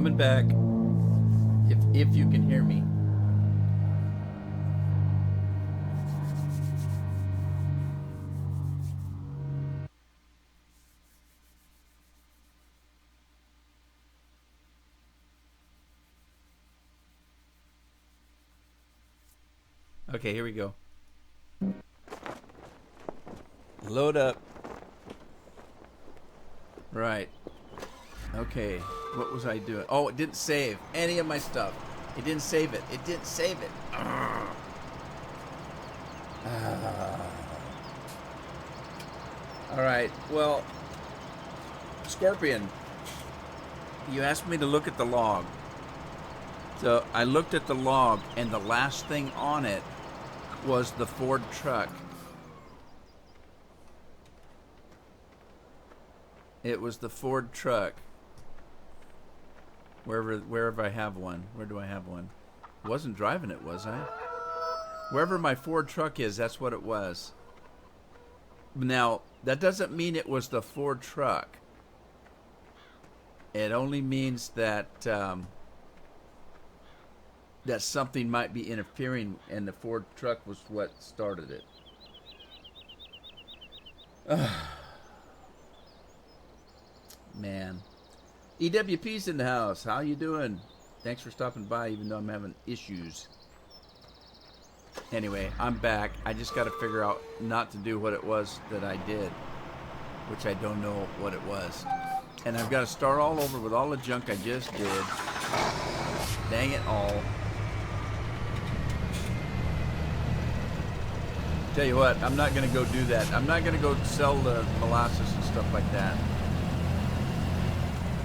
coming back. If you can hear me. Okay, here we go. Load up. Right. Okay. What was I doing? Oh, it didn't save any of my stuff. It didn't save it. It didn't save it. All right. Well, Scorpion, you asked me to look at the log. So I looked at the log, and the last thing on it was the Ford truck. It was the Ford truck. Wherever I have one. Where do I have one? I wasn't driving it, was I? Wherever my Ford truck is, that's what it was. Now, that doesn't mean it was the Ford truck. It only means that that something might be interfering, and the Ford truck was what started it. Man. EWP's in the house. How you doing? Thanks for stopping by, even though I'm having issues. Anyway, I'm back. I just got to figure out not to do what it was that I did, which I don't know what it was. And I've got to start all over with all the junk I just did. Dang it all. Tell you what, I'm not going to go do that. I'm not going to go sell the molasses and stuff like that.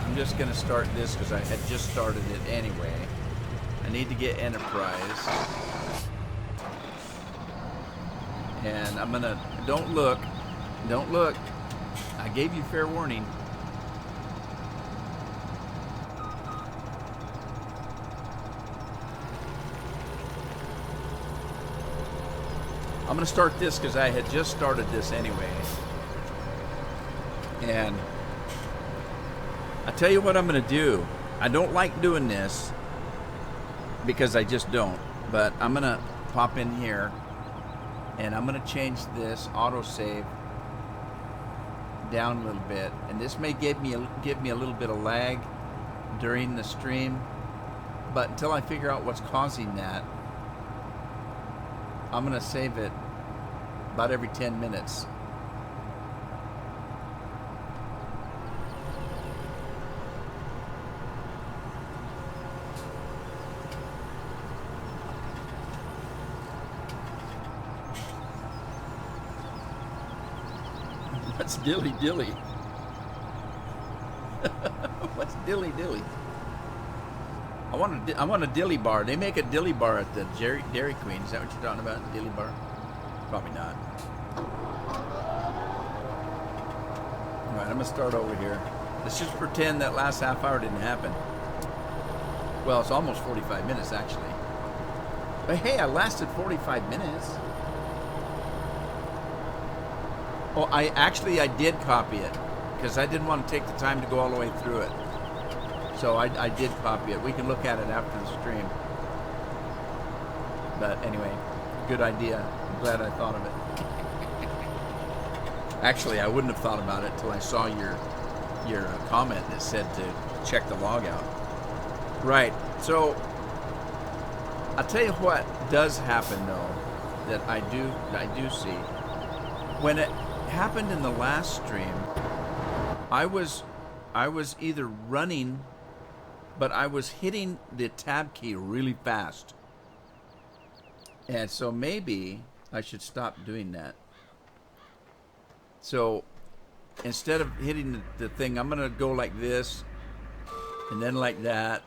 I'm just going to start this because I had just started it anyway. I need to get Enterprise. And I'm going to... Don't look. Don't look. I gave you fair warning. I'm going to start this because I had just started this anyway. And I tell you what I'm going to do. I don't like doing this because I just don't. But I'm going to pop in here and I'm going to change this autosave down a little bit. And this may give me a little bit of lag during the stream. But until I figure out what's causing that, I'm going to save it about every 10 minutes. What's dilly dilly? What's dilly dilly? I want a dilly bar. They make a dilly bar at the Dairy Queen. Is that what you're talking about? Dilly bar? Probably not. All right, I'm gonna start over here. Let's just pretend that last half hour didn't happen. Well, it's almost 45 minutes actually. But hey, I lasted 45 minutes. Oh, I did copy it because I didn't want to take the time to go all the way through it. So I did copy it. We can look at it after the stream. But anyway, good idea. I'm glad I thought of it. Actually, I wouldn't have thought about it until I saw your comment that said to check the log out. Right. So I'll tell you what does happen though that I do see. When it happened in the last stream, I was either running, but I was hitting the tab key really fast. And so maybe I should stop doing that. So instead of hitting the thing, I'm going to go like this, and then like that,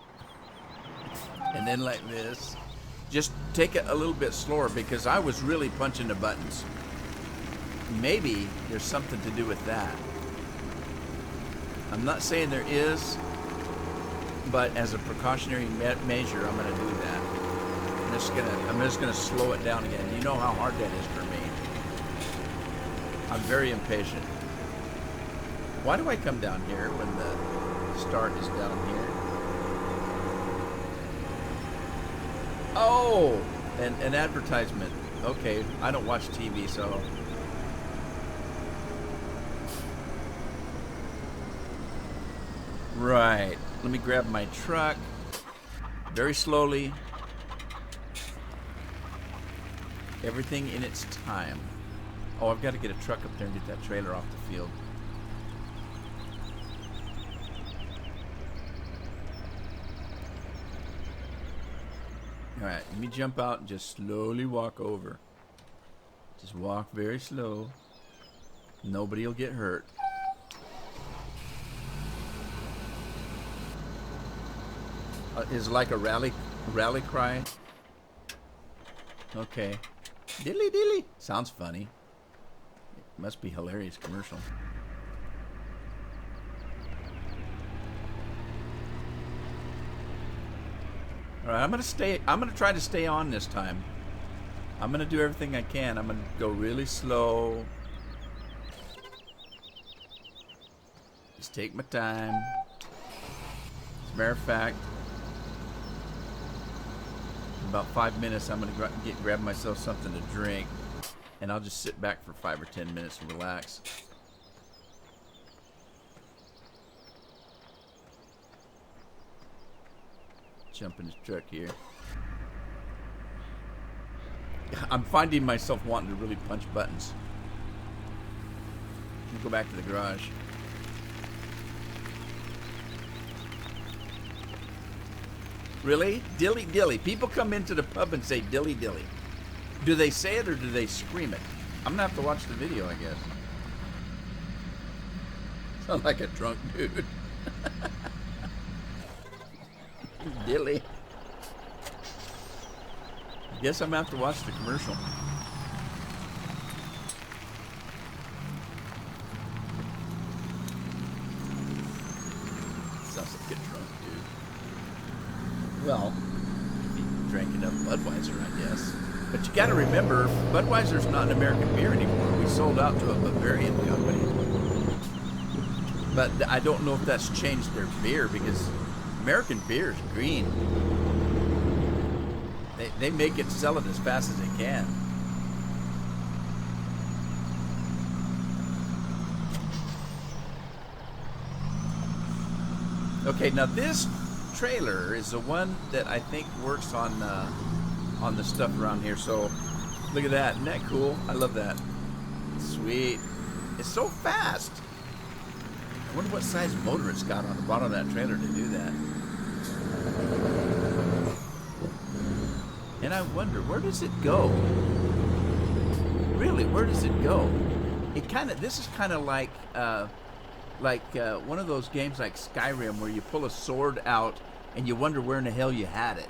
and then like this. Just take it a little bit slower because I was really punching the buttons. Maybe there's something to do with that. I'm not saying there is, but as a precautionary measure, I'm going to do that. I'm just gonna slow it down again. You know how hard that is for me. I'm very impatient. Why do I come down here when the start is down here? Oh, an advertisement. Okay, I don't watch TV, so. Right. Let me grab my truck. Very slowly. Everything in its time. Oh, I've got to get a truck up there and get that trailer off the field. Alright, let me jump out and just slowly walk over. Just walk very slow. Nobody will get hurt. Is like a rally cry. Okay. Dilly dilly. Sounds funny. It must be hilarious commercial. Alright, I'm gonna try to stay on this time. I'm gonna do everything I can. I'm gonna go really slow. Just take my time. As a matter of fact, in about 5 minutes I'm gonna grab myself something to drink, and I'll just sit back for 5 or 10 minutes and relax. Jump in this truck here. I'm finding myself wanting to really punch buttons. Let me go back to the garage. Really? Dilly dilly. People come into the pub and say dilly dilly. Do they say it or do they scream it? I'm gonna have to watch the video, I guess. Sound like a drunk dude. Dilly. I guess I'm gonna have to watch the commercial. Sounds like a drunk dude. Well, if he drank enough Budweiser, I guess. But you gotta remember, Budweiser's not an American beer anymore. We sold out to a Bavarian company. But I don't know if that's changed their beer, because American beer is green. They make it, sell it as fast as they can. Okay, now this trailer is the one that I think works on the stuff around here. So look at that. Isn't that cool? I love that. Sweet. It's so fast. I wonder what size motor it's got on the bottom of that trailer to do that. And I wonder, where does it go? Really, where does it go? This is kind of like one of those games like Skyrim where you pull a sword out and you wonder where in the hell you had it.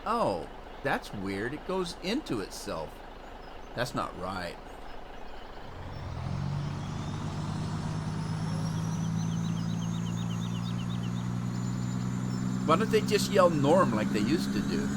Oh, that's weird. It goes into itself. That's not right. Why don't they just yell Norm like they used to do?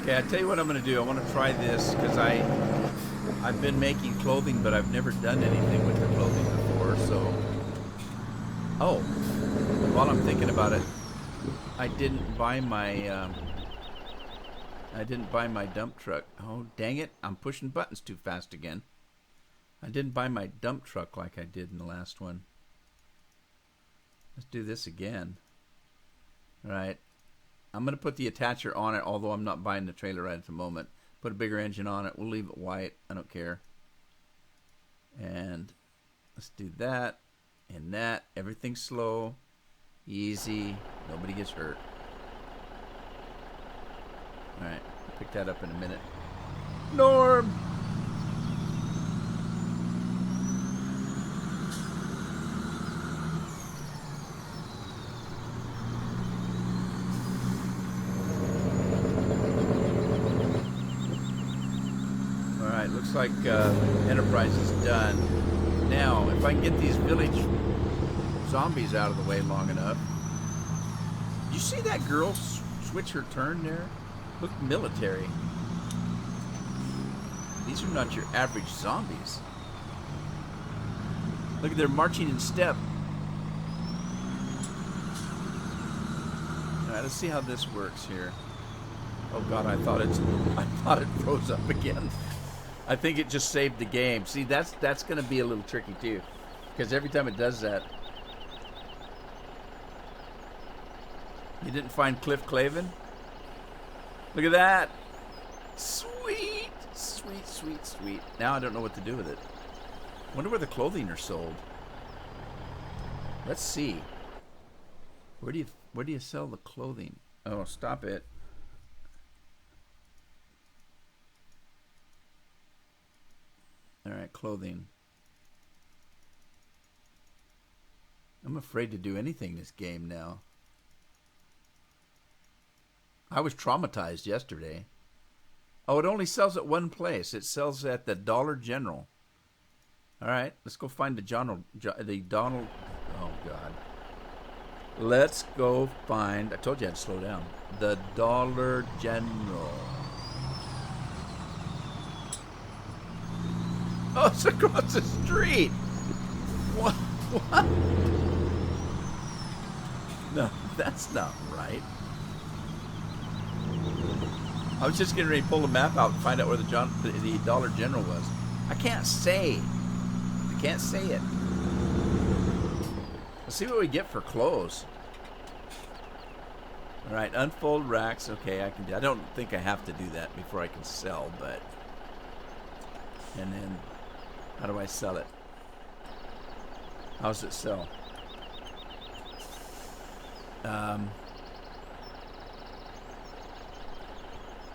Okay, I tell you what I'm going to do. I want to try this because I've been making clothing, but I've never done anything with the clothing before, so. Oh, while I'm thinking about it, I didn't buy my dump truck. Oh, dang it. I'm pushing buttons too fast again. I didn't buy my dump truck like I did in the last one. Let's do this again. All right. I'm going to put the attacher on it, although I'm not buying the trailer right at the moment. Put a bigger engine on it. We'll leave it white. I don't care. And let's do that and that. Everything's slow, easy. Nobody gets hurt. All right. I'll pick that up in a minute. Norm! Looks like Enterprise is done. Now, if I can get these village zombies out of the way long enough. You see that girl switch her turn there? Look military. These are not your average zombies. Look at their marching in step. Alright, let's see how this works here. Oh god, I thought it froze up again. I think it just saved the game. See, that's gonna be a little tricky too. Because every time it does that. You didn't find Cliff Clavin? Look at that. Sweet, sweet, sweet, sweet. Now I don't know what to do with it. Wonder where the clothing are sold. Let's see. Where do you sell the clothing? Oh, stop it. All right, clothing. I'm afraid to do anything this game now. I was traumatized yesterday. Oh, it only sells at one place. It sells at the Dollar General. All right, let's go find the Donald. Oh God. Let's go find. I told you I had to slow down. The Dollar General. Oh, it's across the street. What? What? No, that's not right. I was just getting ready to pull the map out and find out where the Dollar General was. I can't say. I can't say it. Let's see what we get for clothes. All right, unfold racks. Okay, I can do. I don't think I have to do that before I can sell, but. And then, how do I sell it? How does it sell?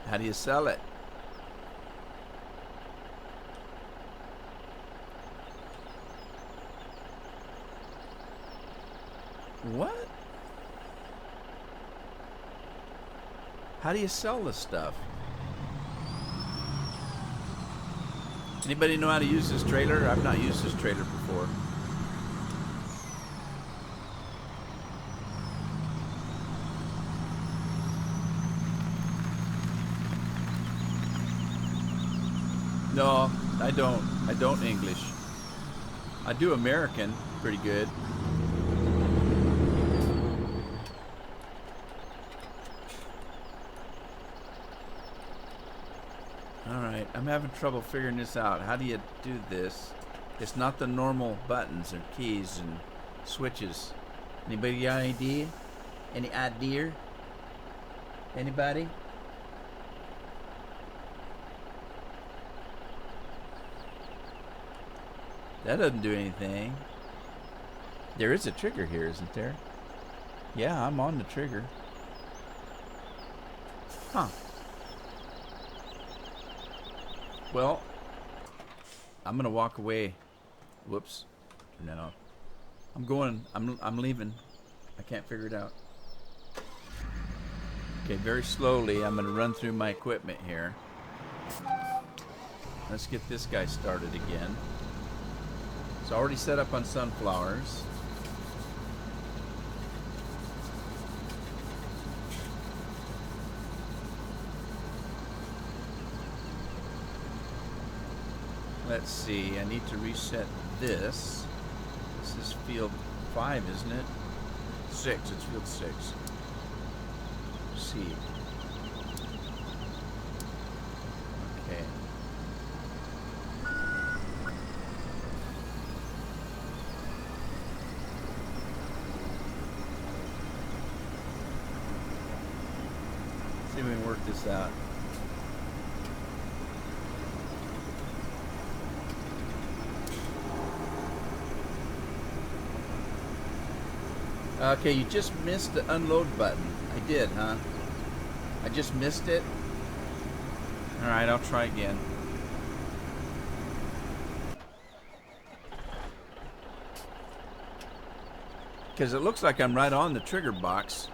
How do you sell it? What? How do you sell this stuff? Anybody know how to use this trailer? I've not used this trailer before. No, I don't. I don't English. I do American pretty good. Alright, I'm having trouble figuring this out. How do you do this? It's not the normal buttons and keys and switches. Anybody got an idea? Any idea? Anybody? That doesn't do anything. There is a trigger here, isn't there? Yeah, I'm on the trigger. Huh. Well, I'm gonna walk away. Whoops. No. I'm leaving. I can't figure it out. Okay, very slowly I'm gonna run through my equipment here. Let's get this guy started again. It's already set up on sunflowers. Let's see, I need to reset this. This is field 5, isn't it? 6, it's field 6. C. Okay. See if we can work this out. Okay, you just missed the unload button. I did, huh? I just missed it? Alright, I'll try again. Because it looks like I'm right on the trigger box.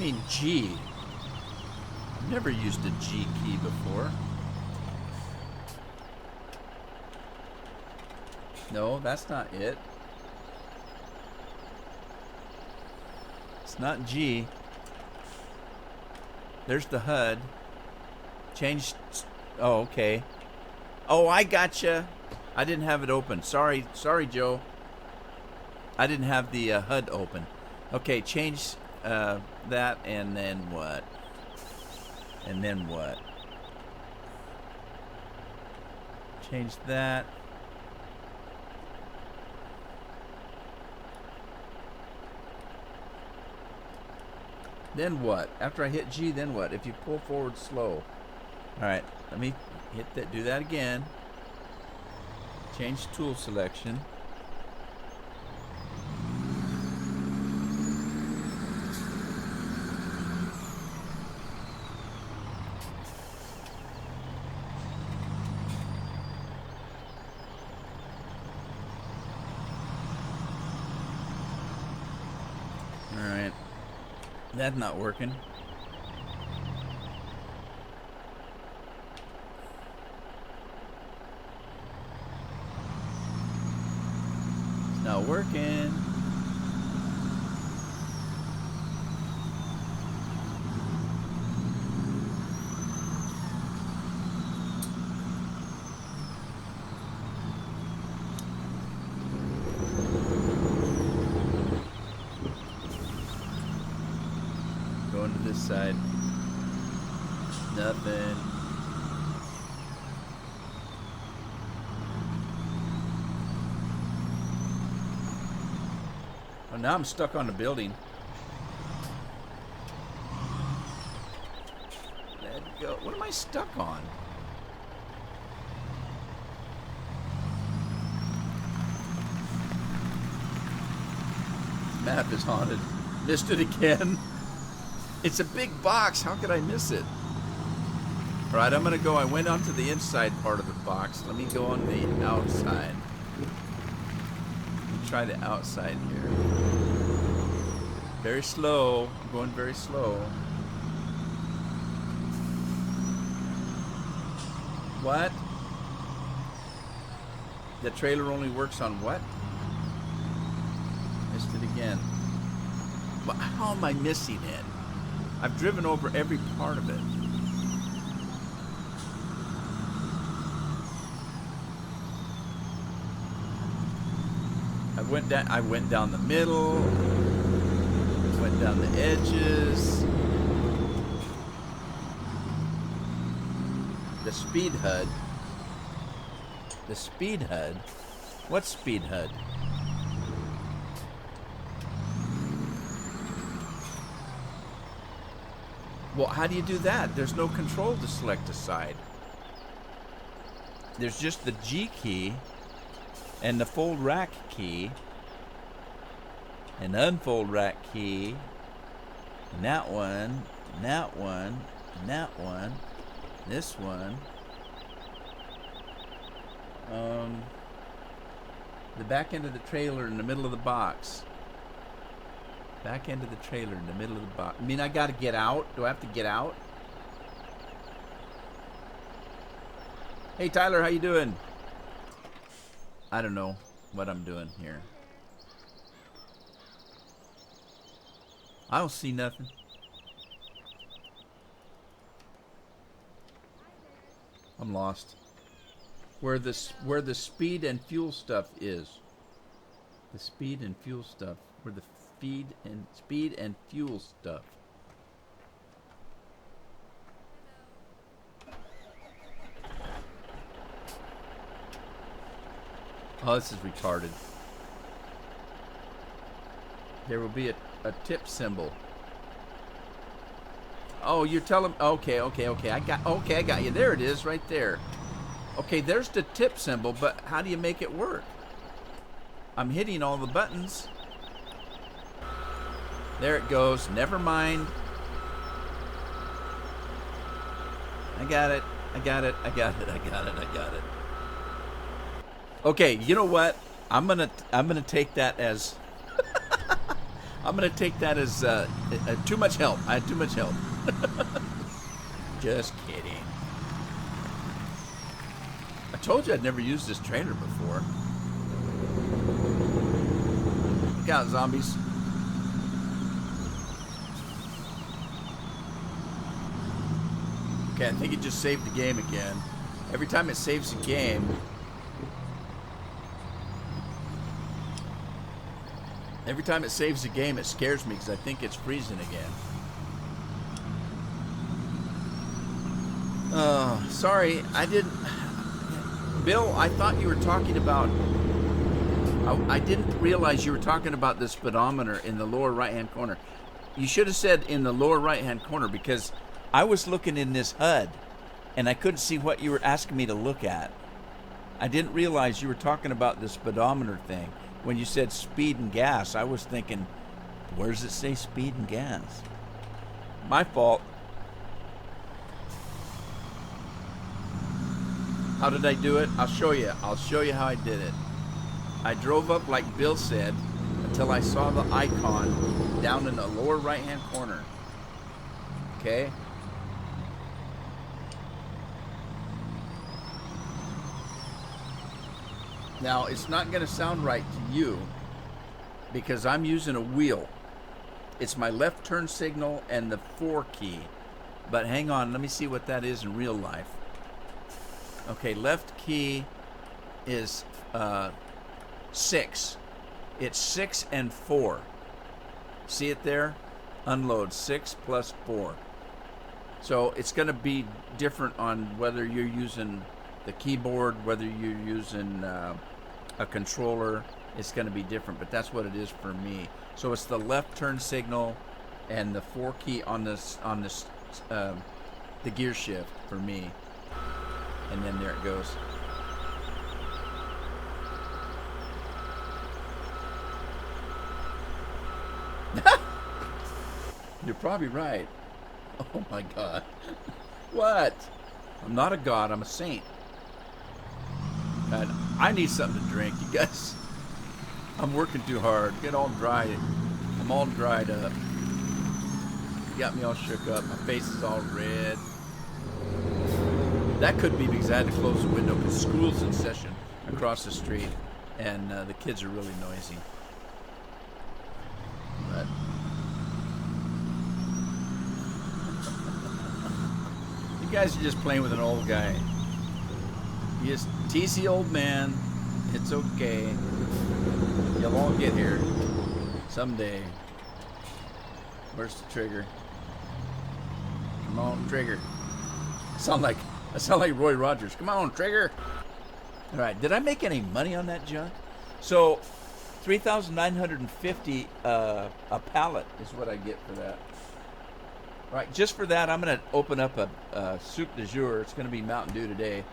mean G? I've never used a G key before. No, that's not it. It's not G. There's the HUD. Change. Oh, okay. Oh, I gotcha. I didn't have it open. Sorry, Joe. I didn't have the HUD open. Okay, change that, and then what? And then what? Change that. Then what? After I hit G, then what? If you pull forward slow. Alright, let me hit that. Do that again. Change tool selection. Alright. That's not working. It's not working. Going to this side. Nothing. Oh, now I'm stuck on the building. Let go. What am I stuck on? Map is haunted. Missed it again. It's a big box. How could I miss it? All right, I'm going to go. I went onto the inside part of the box. Let me go on the outside. Let me try the outside here. Very slow. I'm going very slow. What? The trailer only works on what? Missed it again. But how am I missing it? I've driven over every part of it. I went down the middle, went down the edges. The speed HUD. The speed HUD? What speed HUD? Well, how do you do that? There's no control to select a side. There's just the G key and the fold rack key and unfold rack key and that one, and that one, and that one, this one. The back end of the trailer in the middle of the box. Back end of the trailer in the middle of the box. I mean, I gotta get out. Do I have to get out? Hey, Tyler, how you doing? I don't know what I'm doing here. I don't see nothing. I'm lost. Where the speed and fuel stuff is. The speed and fuel stuff. Where the speed and fuel stuff. Oh, this is retarded. There will be a tip symbol. Oh, you're telling. Okay. I got you. There it is, right there. Okay, there's the tip symbol, but how do you make it work? I'm hitting all the buttons. There it goes. Never mind. I got it. Okay, you know what? I'm gonna take that as I'm going to take that as too much help. I had too much help. Just kidding. I told you I'd never used this trailer before. Look out, zombies. Okay, I think it just saved the game again. Every time it saves a game, it scares me because I think it's freezing again. Oh, sorry, I didn't... Bill, I thought you were talking about... I didn't realize you were talking about the speedometer in the lower right-hand corner. You should have said in the lower right-hand corner, because I was looking in this HUD, and I couldn't see what you were asking me to look at. I didn't realize you were talking about the speedometer thing. When you said speed and gas, I was thinking, where does it say speed and gas? My fault. How did I do it? I'll show you. I'll show you how I did it. I drove up like Bill said until I saw the icon down in the lower right-hand corner. Okay? Now, it's not going to sound right to you because I'm using a wheel. It's my left turn signal and the 4 key. But hang on, let me see what that is in real life. Okay, left key is 6. It's 6 and 4. See it there? Unload 6 plus 4. So it's going to be different on whether you're using the keyboard, whether you're using a controller. It's going to be different, but that's what it is for me. So it's the left turn signal and the 4 key on this the gear shift for me. And then there it goes. You're probably right. Oh my God. What? I'm not a god, I'm a saint. And I need something to drink, you guys. I'm working too hard. Get all dry. I'm all dried up. You got me all shook up. My face is all red. That could be because I had to close the window because school's in session across the street and the kids are really noisy. But you guys are just playing with an old guy. You just tease the old man. It's okay. You'll all get here someday. Where's the trigger? Come on, trigger. I sound like Roy Rogers. Come on, trigger. All right. Did I make any money on that junk? So, $3,950 a pallet is what I get for that. All right. Just for that, I'm going to open up a soup du jour. It's going to be Mountain Dew today.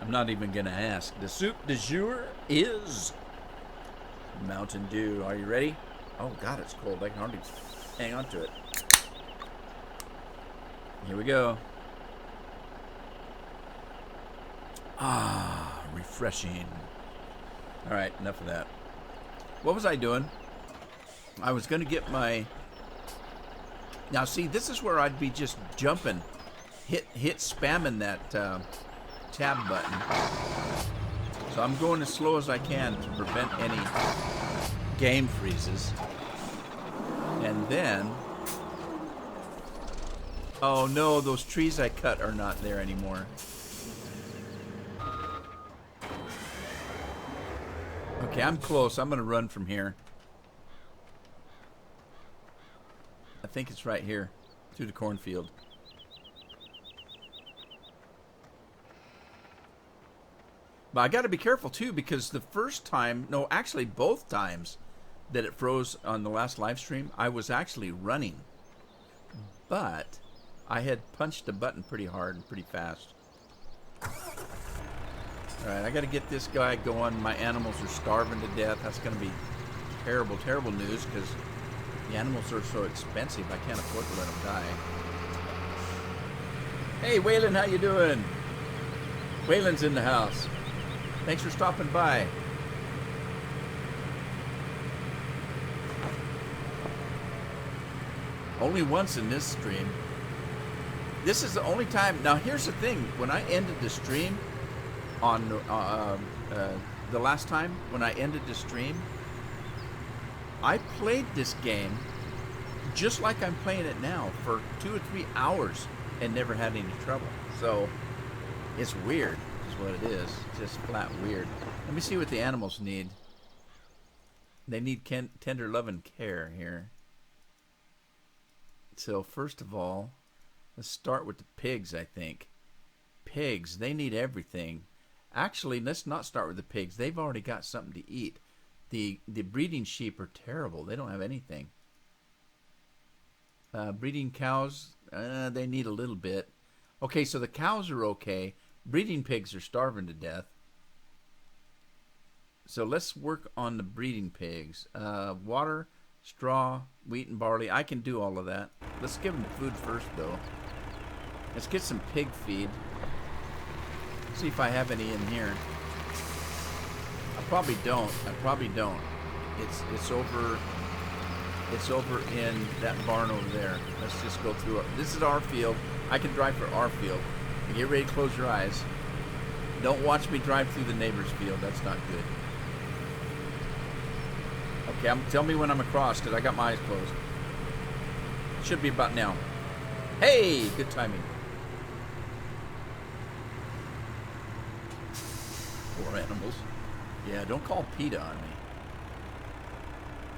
I'm not even going to ask. The soup du jour is Mountain Dew. Are you ready? Oh, God, it's cold. I can hardly hang on to it. Here we go. Ah, refreshing. All right, enough of that. What was I doing? I was going to get my... Now, see, this is where I'd be just jumping, hit spamming that tab button. So I'm going as slow as I can to prevent any game freezes. And then... Oh, no, those trees I cut are not there anymore. Okay, I'm close. I'm going to run from here. I think it's right here, through the cornfield. But I got to be careful, too, because the first time, no, actually both times that it froze on the last live stream, I was actually running. But I had punched the button pretty hard and pretty fast. Alright, I gotta get this guy going. My animals are starving to death. That's gonna be terrible, terrible news because the animals are so expensive. I can't afford to let them die. Hey, Waylon, how you doing? Waylon's in the house. Thanks for stopping by. Only once in this stream. This is the only time. Now, here's the thing. When I ended the stream on the last time, when I ended the stream, I played this game just like I'm playing it now for 2 or 3 hours and never had any trouble. So it's weird is what it is. Just flat weird. Let me see what the animals need. They need tender love and care here. So first of all, let's start with the pigs, I think. Pigs, they need everything. Actually, let's not start with the pigs. They've already got something to eat. The breeding sheep are terrible. They don't have anything. Breeding cows, they need a little bit. Okay, so the cows are okay. Breeding pigs are starving to death. So let's work on the breeding pigs. Water, straw, wheat, and barley. I can do all of that. Let's give them food first, though. Let's get some pig feed. See if I have any in here. I probably don't. It's over. It's over in that barn over there. Let's just go through it. This is our field. I can drive for our field. And get ready to close your eyes. Don't watch me drive through the neighbor's field. That's not good. Okay, tell me when I'm across, because I got my eyes closed. Should be about now. Hey, good timing. Poor animals. Yeah, don't call PETA on me.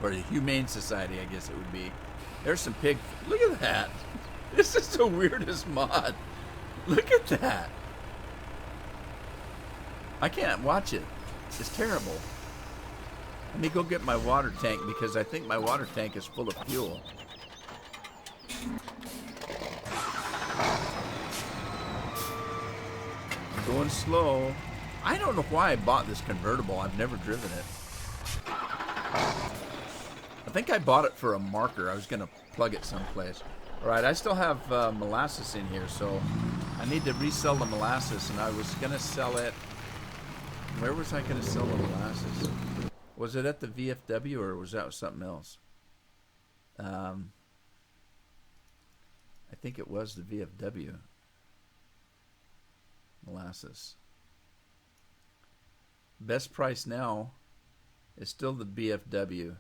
Or the Humane Society, I guess it would be. There's some pig. Look at that. This is the weirdest mod. Look at that. I can't watch it. It's terrible. Let me go get my water tank because I think my water tank is full of fuel. I'm going slow. I don't know why I bought this convertible. I've never driven it. I think I bought it for a marker. I was going to plug it someplace. All right, I still have molasses in here, so I need to resell the molasses, and I was going to sell it. Where was I going to sell the molasses? Was it at the VFW, or was that something else? I think it was the VFW. Molasses. Best price now is still the BFW.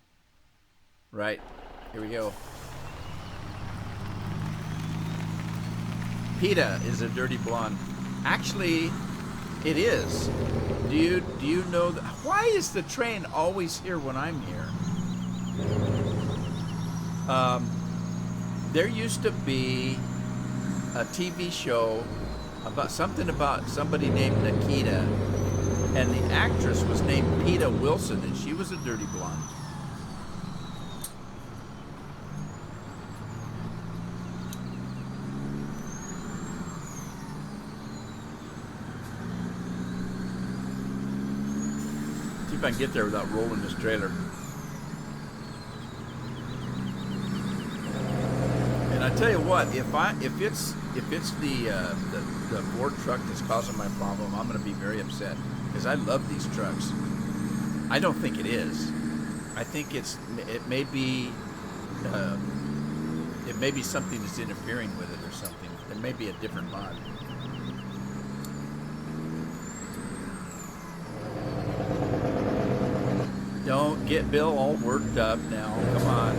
Right. Here we go. PETA is a dirty blonde. Actually, it is. Do you know that? Why is the train always here when I'm here? There used to be a TV show about somebody named Nikita, and the actress was named PETA Wilson, and she was a dirty blonde. See if I can get there without rolling this trailer. And I tell you what, if it's the Ford truck that's causing my problem, I'm going to be very upset because I love these trucks. I don't think it is. I think it may be something that's interfering with it or something. There may be a different mod. Don't get Bill all worked up now. Come on.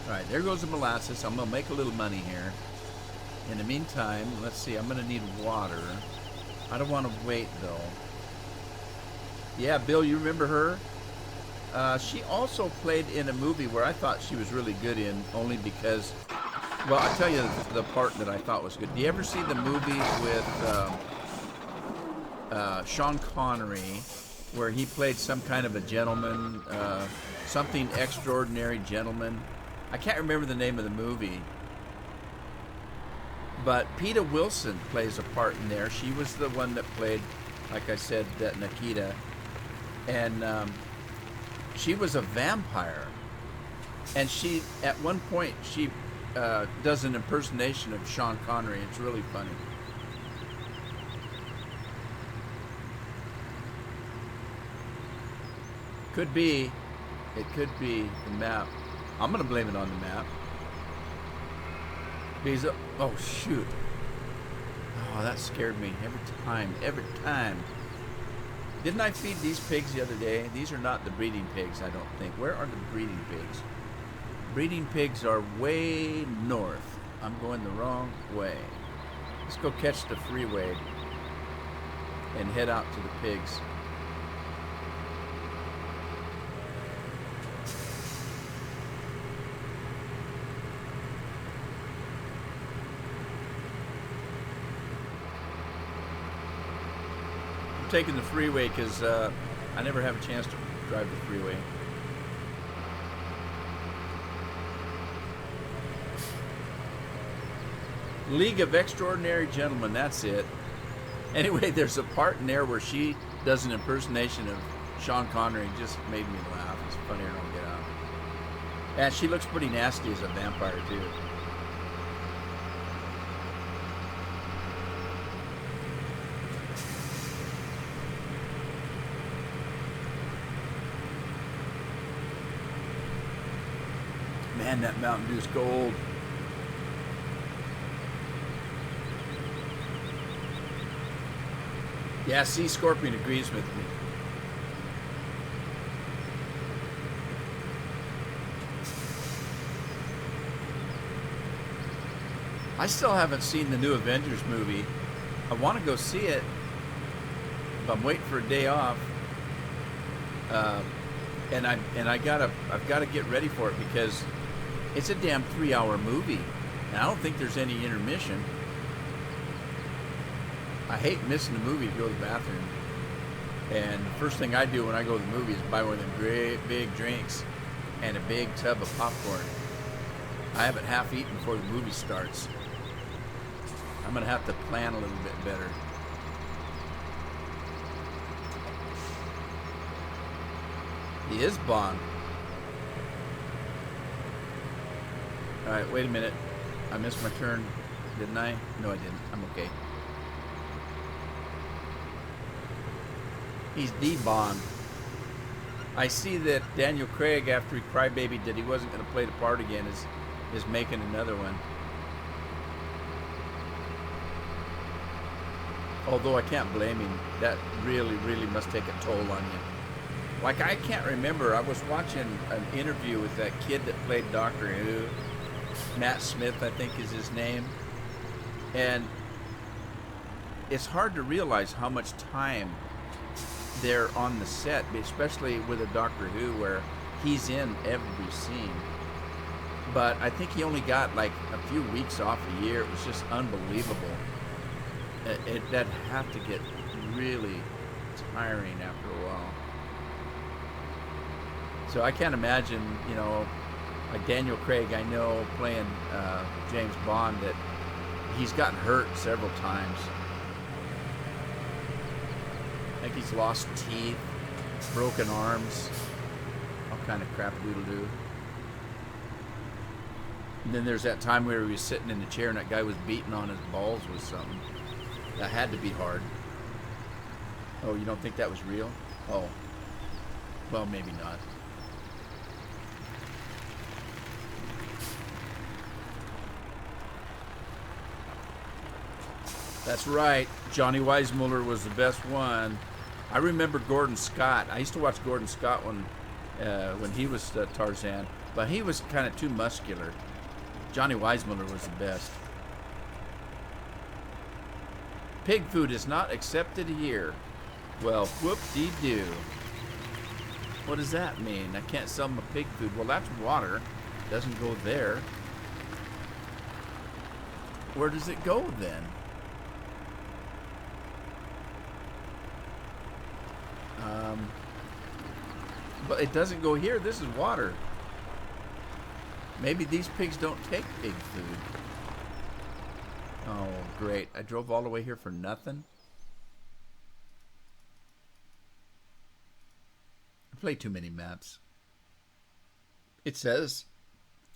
Alright, there goes the molasses. I'm going to make a little money here. In the meantime, let's see. I'm going to need water. I don't want to wait, though. Yeah, Bill, you remember her? She also played in a movie where I thought she was really good in, only because, well, I'll tell you the part that I thought was good. Do you ever see the movie with Sean Connery, where he played some kind of a gentleman, something extraordinary gentleman? I can't remember the name of the movie. But PETA Wilson plays a part in there. She was the one that played, like I said, that Nikita. And she was a vampire. And she, at one point, she does an impersonation of Sean Connery. It's really funny. Could be. It could be the map. I'm going to blame it on the map. Because, oh, shoot. Oh, that scared me every time. Every time. Didn't I feed these pigs the other day? These are not the breeding pigs, I don't think. Where are the breeding pigs? Breeding pigs are way north. I'm going the wrong way. Let's go catch the freeway and head out to the pigs. I'm taking the freeway because I never have a chance to drive the freeway. League of Extraordinary Gentlemen, that's it. Anyway, there's a part in there where she does an impersonation of Sean Connery. It just made me laugh. It's funnier than I'll get out. And she looks pretty nasty as a vampire, too. Man, that Mountain Dew's gold. Yeah, Sea Scorpion agrees with me. I still haven't seen the new Avengers movie. I want to go see it, but I'm waiting for a day off. And I've got to get ready for it because it's a damn 3-hour movie, and I don't think there's any intermission. I hate missing the movie to go to the bathroom. And the first thing I do when I go to the movie is buy one of them great big drinks and a big tub of popcorn. I have it half eaten before the movie starts. I'm going to have to plan a little bit better. He is Bond. Alright, wait a minute. I missed my turn, didn't I? No, I didn't. I'm okay. He's the Bond. I see that Daniel Craig, after he crybabied that he wasn't going to play the part again, is making another one. Although I can't blame him. That really, really must take a toll on you. Like, I can't remember. I was watching an interview with that kid that played Doctor Who. Matt Smith, I think is his name. And it's hard to realize how much time they're on the set, especially with a Doctor Who where he's in every scene. But I think he only got like a few weeks off a year. It was just unbelievable. That'd have to get really tiring after a while. So I can't imagine, you know, like Daniel Craig, I know, playing James Bond, that he's gotten hurt several times. I think he's lost teeth, broken arms, all kind of crap doodle doo. And then there's that time where he was sitting in the chair and that guy was beating on his balls with something. That had to be hard. Oh, you don't think that was real? Oh. Well, maybe not. That's right. Johnny Weissmuller was the best one. I remember Gordon Scott. I used to watch Gordon Scott when he was Tarzan, but he was kind of too muscular. Johnny Weissmuller was the best. Pig food is not accepted here. Well, whoop-de-doo. What does that mean? I can't sell my pig food. Well, that's water. It doesn't go there. Where does it go then? But it doesn't go here. This is water. Maybe these pigs don't take pig food. Oh, great. I drove all the way here for nothing. I play too many maps. It says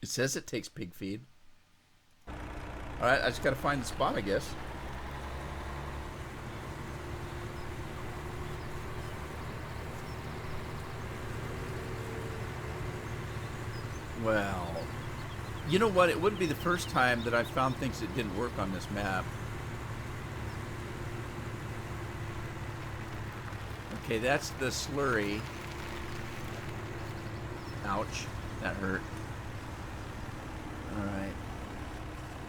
It says it takes pig feed. Alright, I just gotta find the spot, I guess. Well, you know what? It wouldn't be the first time that I found things that didn't work on this map. Okay, that's the slurry. Ouch, that hurt. Alright.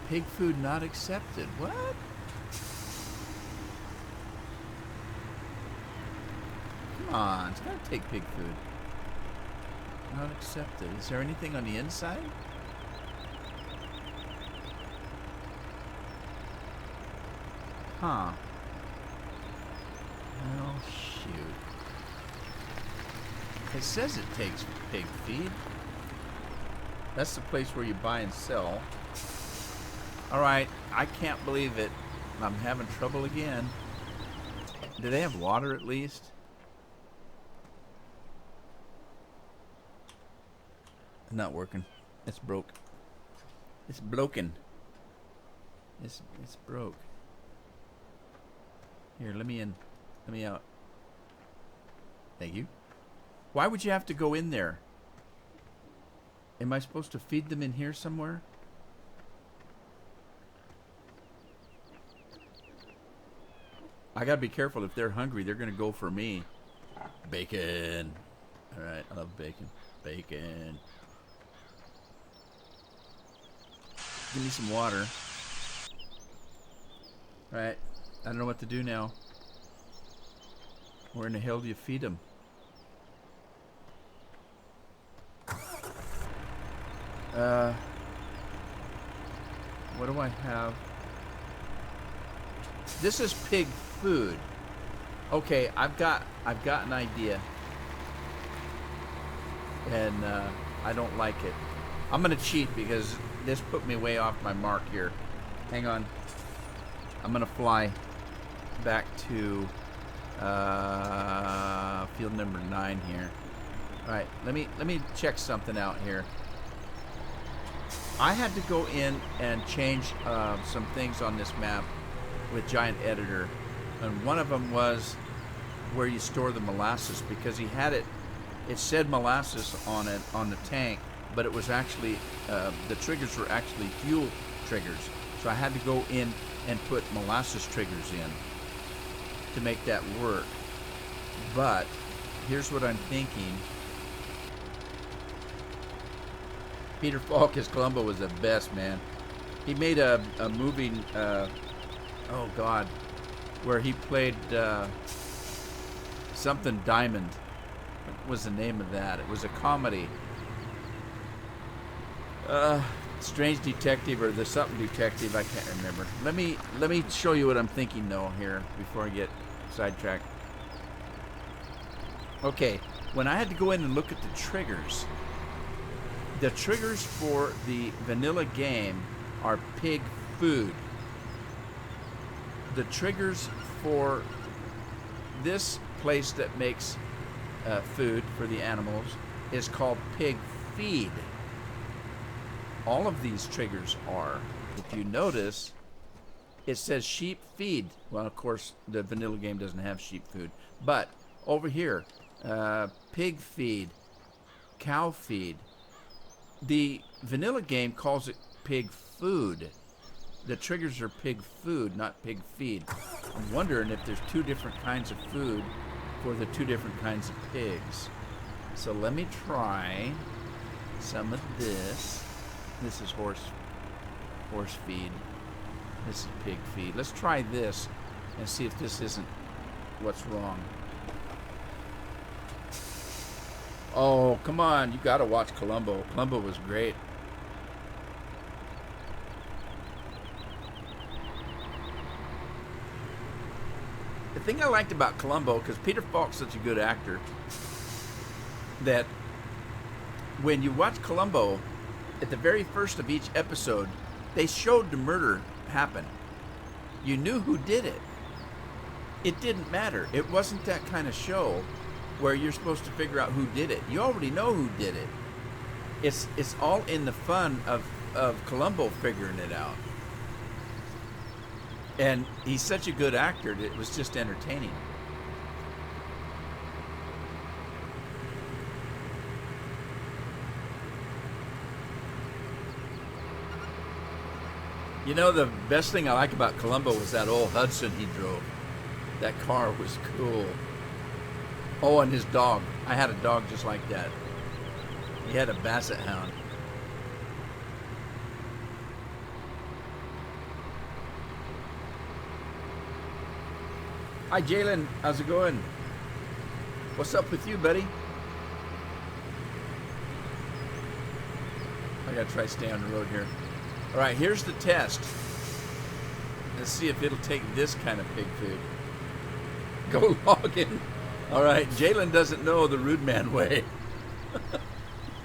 Pig food not accepted. What? Come on, it's gotta take pig food. Not accepted. Is there anything on the inside? Huh. Oh, shoot. It says it takes pig feed. That's the place where you buy and sell. Alright, I can't believe it. I'm having trouble again. Do they have water at least? Not working. It's broke. It's broken. It's broke. Here, let me in. Let me out. Thank you. Why would you have to go in there? Am I supposed to feed them in here somewhere? I gotta be careful. If they're hungry, they're gonna go for me. Bacon. Alright, I love bacon. Bacon. Give me some water. Right. I don't know what to do now. Where in the hell do you feed them? What do I have? This is pig food. Okay, I've got an idea. And I don't like it. I'm gonna cheat because this put me way off my mark here. Hang on. I'm gonna fly back to field number 9 here. Alright, let me check something out here. I had to go in and change some things on this map with Giant Editor, and one of them was where you store the molasses, because he had it said molasses on it on the tank, but it was actually the triggers were actually fuel triggers, so I had to go in and put molasses triggers in to make that work. But here's what I'm thinking. Peter Falk as Columbo was the best, man. He made a movie, oh God, where he played something Diamond. What was the name of that? It was a comedy. Strange Detective or the something Detective, I can't remember. Let me show you what I'm thinking though here before I get sidetracked. Okay, when I had to go in and look at the triggers for the vanilla game are pig food. The triggers for this place that makes food for the animals is called pig feed. All of these triggers are. If you notice, it says sheep feed. Well, of course, the vanilla game doesn't have sheep food. But over here, pig feed, cow feed. The vanilla game calls it pig food. The triggers are pig food, not pig feed. I'm wondering if there's two different kinds of food for the two different kinds of pigs. So let me try some of this. This is horse feed. This is pig feed. Let's try this and see if this isn't what's wrong. Oh, come on. You gotta watch Columbo. Columbo was great. The thing I liked about Columbo, because Peter Falk's such a good actor, that when you watch Columbo, at the very first of each episode, they showed the murder happen. You knew who did it. It didn't matter. It wasn't that kind of show where you're supposed to figure out who did it. You already know who did it. it's all in the fun of Columbo figuring it out. And he's such a good actor, it was just entertaining. You know, the best thing I like about Columbo was that old Hudson he drove. That car was cool. Oh, and his dog. I had a dog just like that. He had a basset hound. Hi, Jalen. How's it going? What's up with you, buddy? I gotta try to stay on the road here. All right, here's the test. Let's see if it'll take this kind of pig food. Go log in. All right, Jalen doesn't know the rude man way.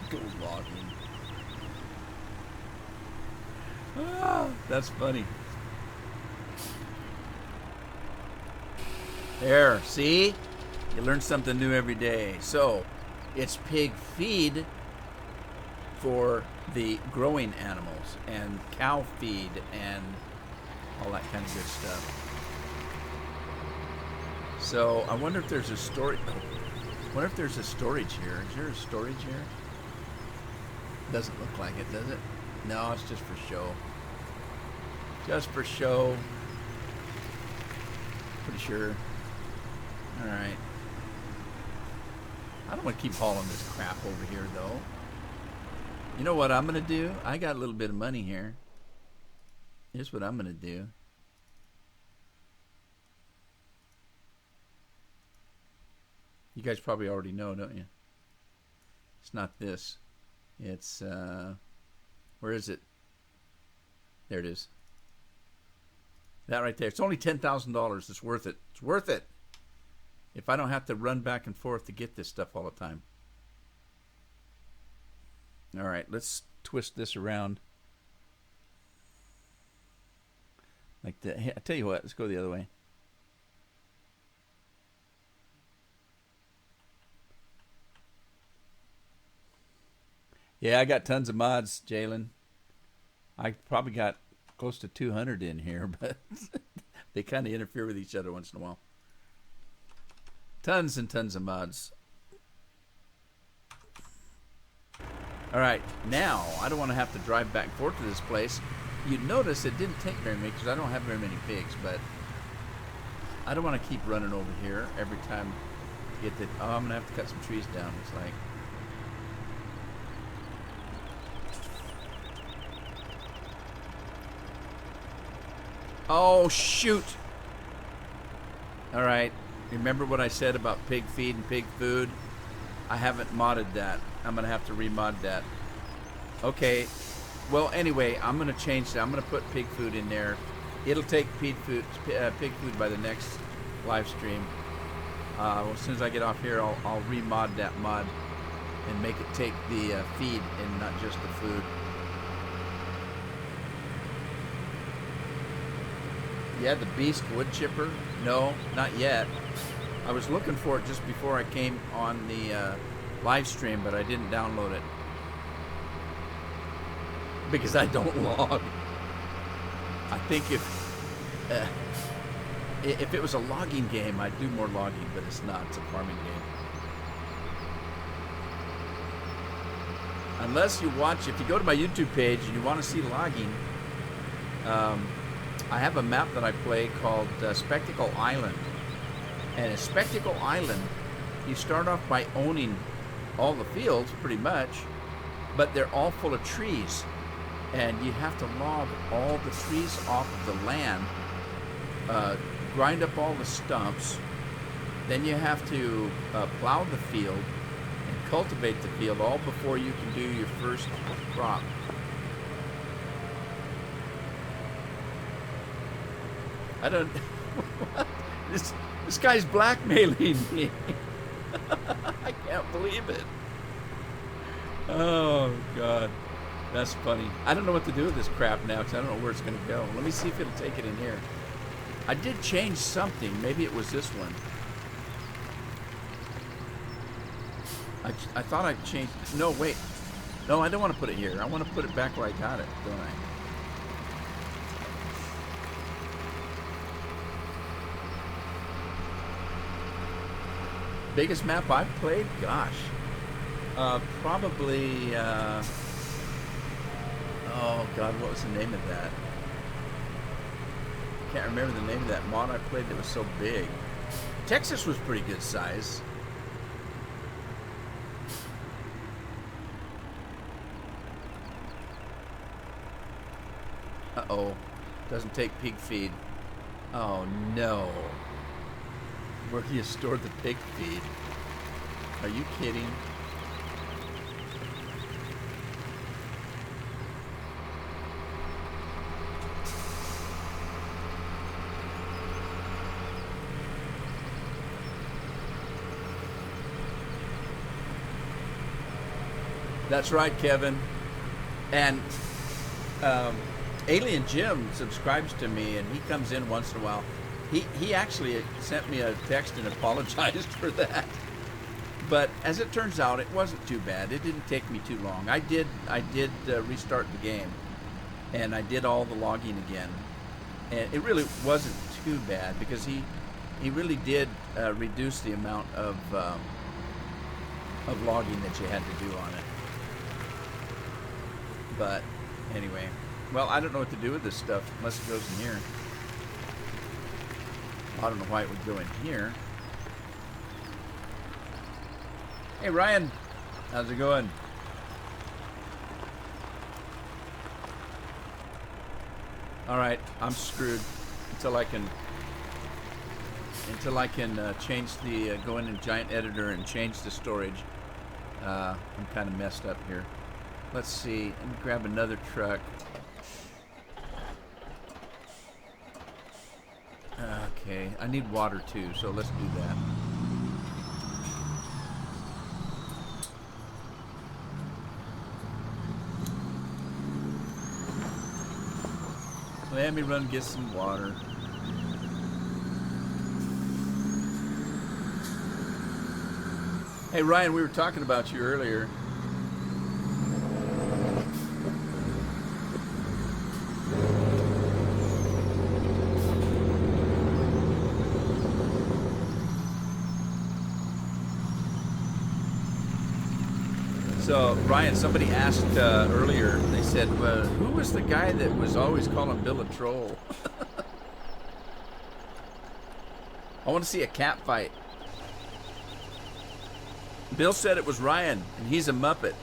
Go log in. Ah, that's funny. There, see? You learn something new every day. So, it's pig feed for the growing animals, and cow feed, and all that kind of good stuff. So, I wonder if there's a storage. I wonder if there's a storage here. Is there a storage here? Doesn't look like it, does it? No, it's just for show. Just for show. Pretty sure. Alright. I don't want to keep hauling this crap over here, though. You know what I'm going to do? I got a little bit of money here. Here's what I'm going to do. You guys probably already know, don't you? It's not this. It's, where is it? There it is. That right there. It's only $10,000. It's worth it. It's worth it. If I don't have to run back and forth to get this stuff all the time. All right, let's twist this around. Like that. Hey, I tell you what, let's go the other way. Yeah, I got tons of mods, Jalen. I probably got close to 200 in here, but they kind of interfere with each other once in a while. Tons and tons of mods. All right, now I don't want to have to drive back and forth to this place. You'd notice it didn't take very many because I don't have very many pigs, but I don't want to keep running over here every time to get the. Oh, I'm gonna have to cut some trees down. It's like. Oh shoot! All right. Remember what I said about pig feed and pig food? I haven't modded that. I'm going to have to remod that. Okay. Well, anyway, I'm going to change that. I'm going to put pig food in there. It'll take pig food by the next live stream. Well, as soon as I get off here, I'll remod that mod and make it take the feed and not just the food. Yeah, the Beast wood chipper? No, not yet. I was looking for it just before I came on the live stream, but I didn't download it because I don't log. I think if it was a logging game, I'd do more logging, but it's not. It's a farming game. Unless you watch, if you go to my YouTube page and you want to see logging, I have a map that I play called Spectacle Island. And in Spectacle Island, you start off by owning all the fields, pretty much, but they're all full of trees. And you have to log all the trees off of the land, grind up all the stumps. Then you have to plow the field and cultivate the field all before you can do your first crop. I don't... This guy's blackmailing me. I can't believe it. Oh, God. That's funny. I don't know what to do with this crap now because I don't know where it's going to go. Let me see if it'll take it in here. I did change something. Maybe it was this one. I thought I changed... No, wait. No, I don't want to put it here. I want to put it back where I got it, don't I? Biggest map I've played? Gosh. Probably, oh God, what was the name of that? Can't remember the name of that mod I played that was so big. Texas was pretty good size. Uh-oh. Doesn't take pig feed. Oh no. Where do you store the pig feed? Are you kidding? That's right, Kevin. And Alien Jim subscribes to me, and he comes in once in a while. He actually sent me a text and apologized for that. But as it turns out, it wasn't too bad. It didn't take me too long. I did restart the game, and I did all the logging again, and it really wasn't too bad because he really did reduce the amount of logging that you had to do on it. But anyway, well, I don't know what to do with this stuff unless it goes in here. I don't know why it would go in here. Hey Ryan, how's it going? All right, I'm screwed until I can change the go in Giant Editor and change the storage. I'm kind of messed up here. Let's see. Let me grab another truck. Okay, I need water too, so let's do that. Let me run and get some water. Hey Ryan, we were talking about you earlier. So, Ryan, somebody asked earlier, they said, who was the guy that was always calling Bill a troll? I want to see a cat fight. Bill said it was Ryan, and he's a Muppet.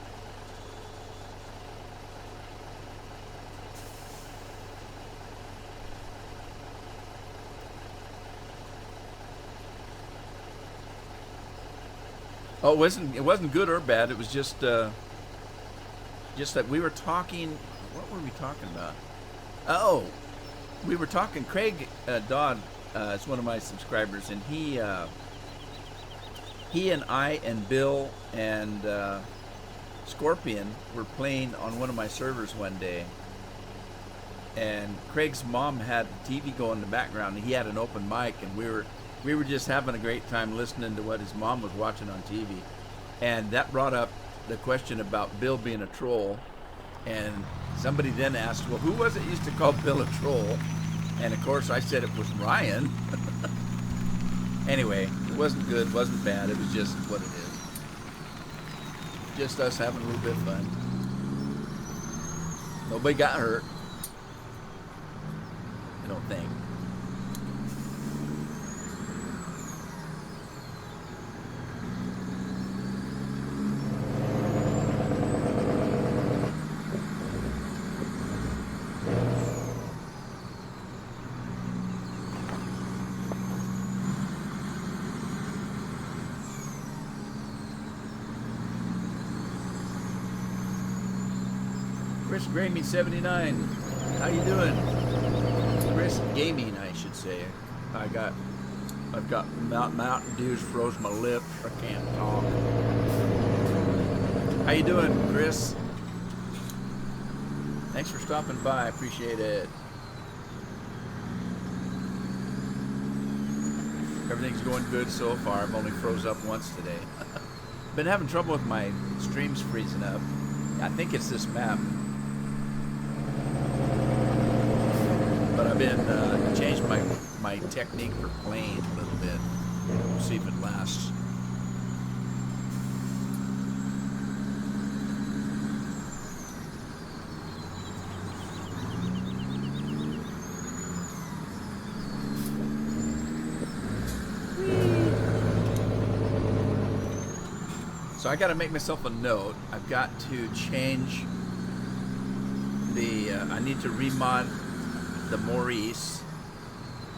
Oh, it wasn't good or bad. It was just that we were talking. What were we talking about? Oh, we were talking. Craig Dodd is one of my subscribers, and he and I and Bill and Scorpion were playing on one of my servers one day, and Craig's mom had the TV going in the background, and he had an open mic, and we were just having a great time listening to what his mom was watching on TV. And that brought up the question about Bill being a troll. And somebody then asked, well, who was it used to call Bill a troll? And of course I said it was Ryan. Anyway, it wasn't good, wasn't bad. It was just what it is. Just us having a little bit of fun. Nobody got hurt. I don't think. Chris Gramey 79, how you doing? Chris Gaming, I should say. I've got Mountain Dews froze my lips. I can't talk. How you doing, Chris? Thanks for stopping by. I appreciate it. Everything's going good so far. I've only froze up once today. Been having trouble with my streams freezing up. I think it's this map. But I've been changed my technique for playing a little bit. We'll see if it lasts. So I got to make myself a note. I've got to change the. I need to remod the Maurice,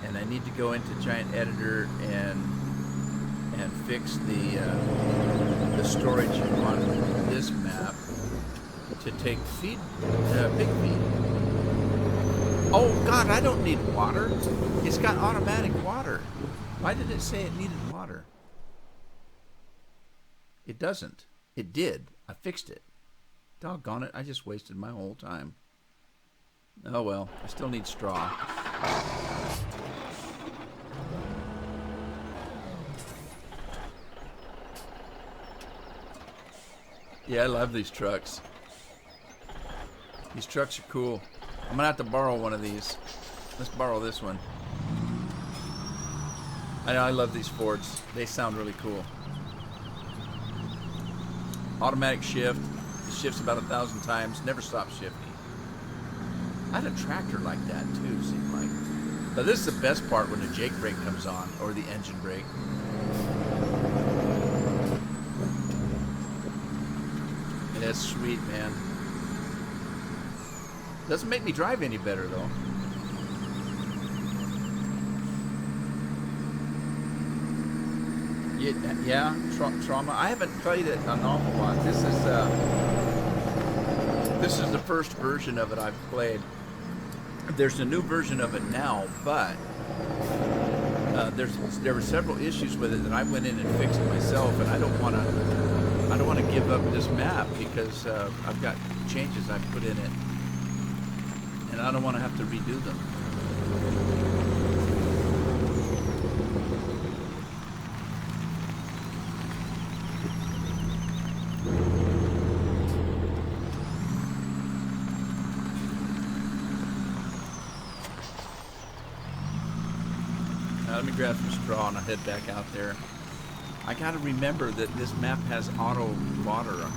and I need to go into Giant Editor and fix the storage on this map to take feed, pig feed. Oh God, I don't need water. It's got automatic water. Why did it say it needed water? It doesn't. It did. I fixed it. Doggone it, I just wasted my whole time. Oh well, I still need straw. Yeah, I love these trucks. These trucks are cool. I'm gonna have to borrow one of these. Let's borrow this one. I love these Fords. They sound really cool. Automatic shift. It shifts about 1,000 times. Never stops shifting. I had a tractor like that too, seemed like. But this is the best part when the Jake brake comes on, or the engine brake. Yeah, it's sweet, man. Doesn't make me drive any better though. Yeah, Trauma. I haven't played it an awful lot. This is the first version of it I've played. There's a new version of it now, but there were several issues with it that I went in and fixed myself, and I don't want to give up this map because I've got changes I've put in it, and I don't want to have to redo them. Let me grab some straw and I'll head back out there. I gotta remember that this map has auto water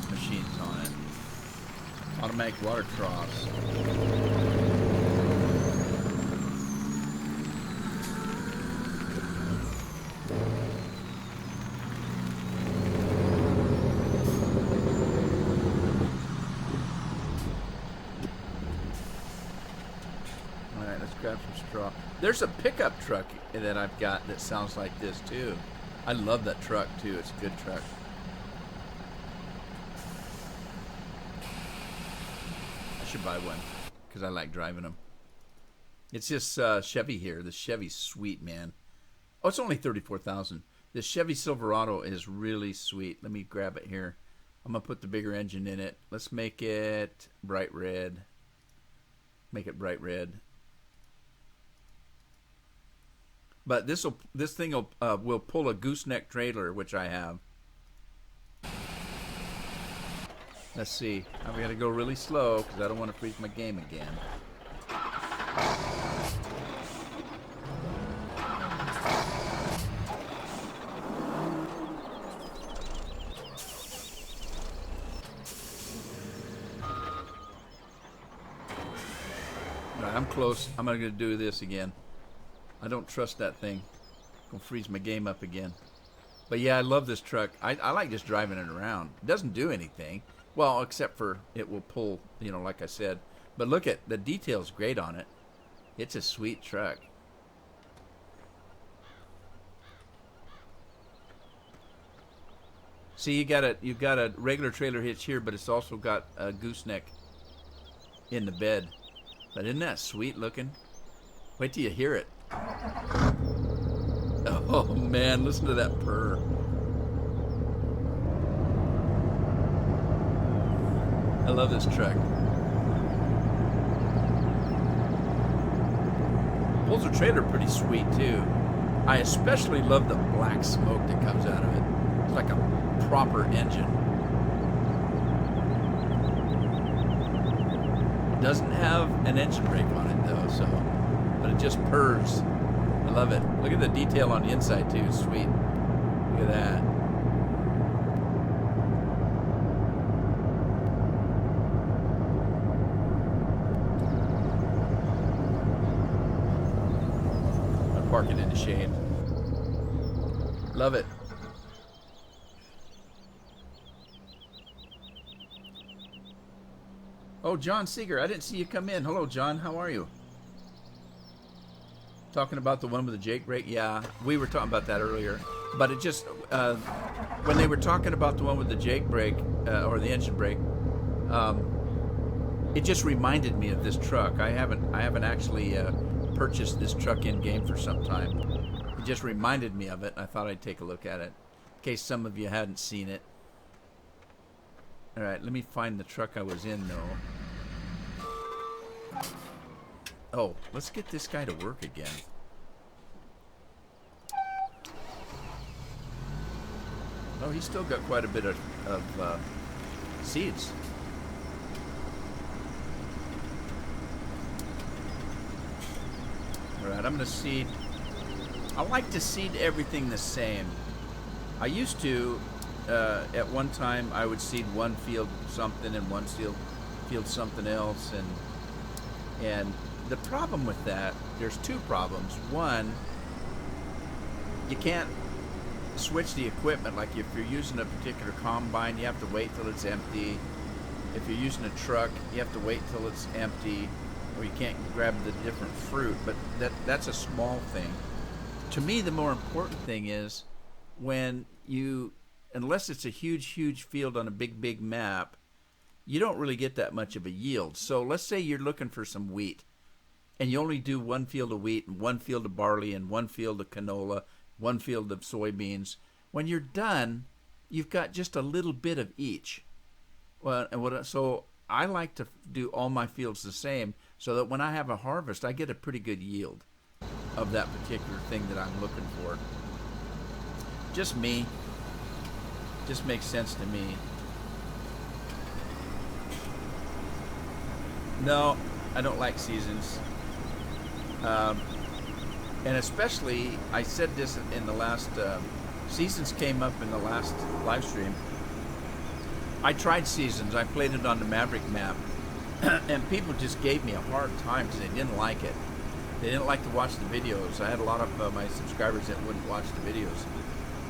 machines on it. Automatic water troughs. Alright, let's grab some straw. There's a pickup truck that I've got that sounds like this too. I love that truck too. It's a good truck. I should buy one because I like driving them. It's just Chevy here. The Chevy's sweet, man. Oh, it's only $34,000. This Chevy Silverado is really sweet. Let me grab it here. I'm gonna put the bigger engine in it. Let's make it bright red. Make it bright red. But this thing will pull a gooseneck trailer, which I have. Let's see. I'm gonna go really slow because I don't want to freeze my game again. All right, I'm close. I'm gonna do this again. I don't trust that thing. Gonna freeze my game up again. But yeah, I love this truck. I like just driving it around. It doesn't do anything. Well, except for it will pull, you know, like I said. But look at the details, great on it. It's a sweet truck. See, you've got a regular trailer hitch here, but it's also got a gooseneck in the bed. But isn't that sweet looking? Wait till you hear it. Oh man, listen to that purr. I love this truck. Pulls a trailer pretty sweet too. I especially love the black smoke that comes out of it. It's like a proper engine. Doesn't have an engine brake on it though, so, but it just purrs. I love it. Look at the detail on the inside too. It's sweet. Look at that. I'll park it in the shade. Love it. Oh, John Seeger, I didn't see you come in. Hello, John. How are you? Talking about the one with the Jake brake? Yeah, we were talking about that earlier. But it just, when they were talking about the one with the Jake brake, or the engine brake, it just reminded me of this truck. I haven't actually purchased this truck in game for some time. It just reminded me of it. I thought I'd take a look at it, in case some of you hadn't seen it. All right, let me find the truck I was in, though. Oh, let's get this guy to work again. Oh, he's still got quite a bit of seeds. All right, I'm going to seed. I like to seed everything the same. I used to, at one time, I would seed one field something and one field something else, and the problem with that, there's two problems. One, you can't switch the equipment. Like if you're using a particular combine, you have to wait till it's empty. If you're using a truck, you have to wait till it's empty, or you can't grab the different fruit. But that's a small thing. To me, the more important thing is when you, unless it's a huge field on a big map, you don't really get that much of a yield. So let's say you're looking for some wheat, and you only do one field of wheat and one field of barley and one field of canola, one field of soybeans. When you're done, you've got just a little bit of each. So I like to do all my fields the same, so that when I have a harvest, I get a pretty good yield of that particular thing that I'm looking for. Just me. Just makes sense to me. No, I don't like seasons. And especially, I said this in the last, seasons came up in the last live stream. I tried seasons. I played it on the Maverick map. And people just gave me a hard time because they didn't like it. They didn't like to watch the videos. I had a lot of my subscribers that wouldn't watch the videos.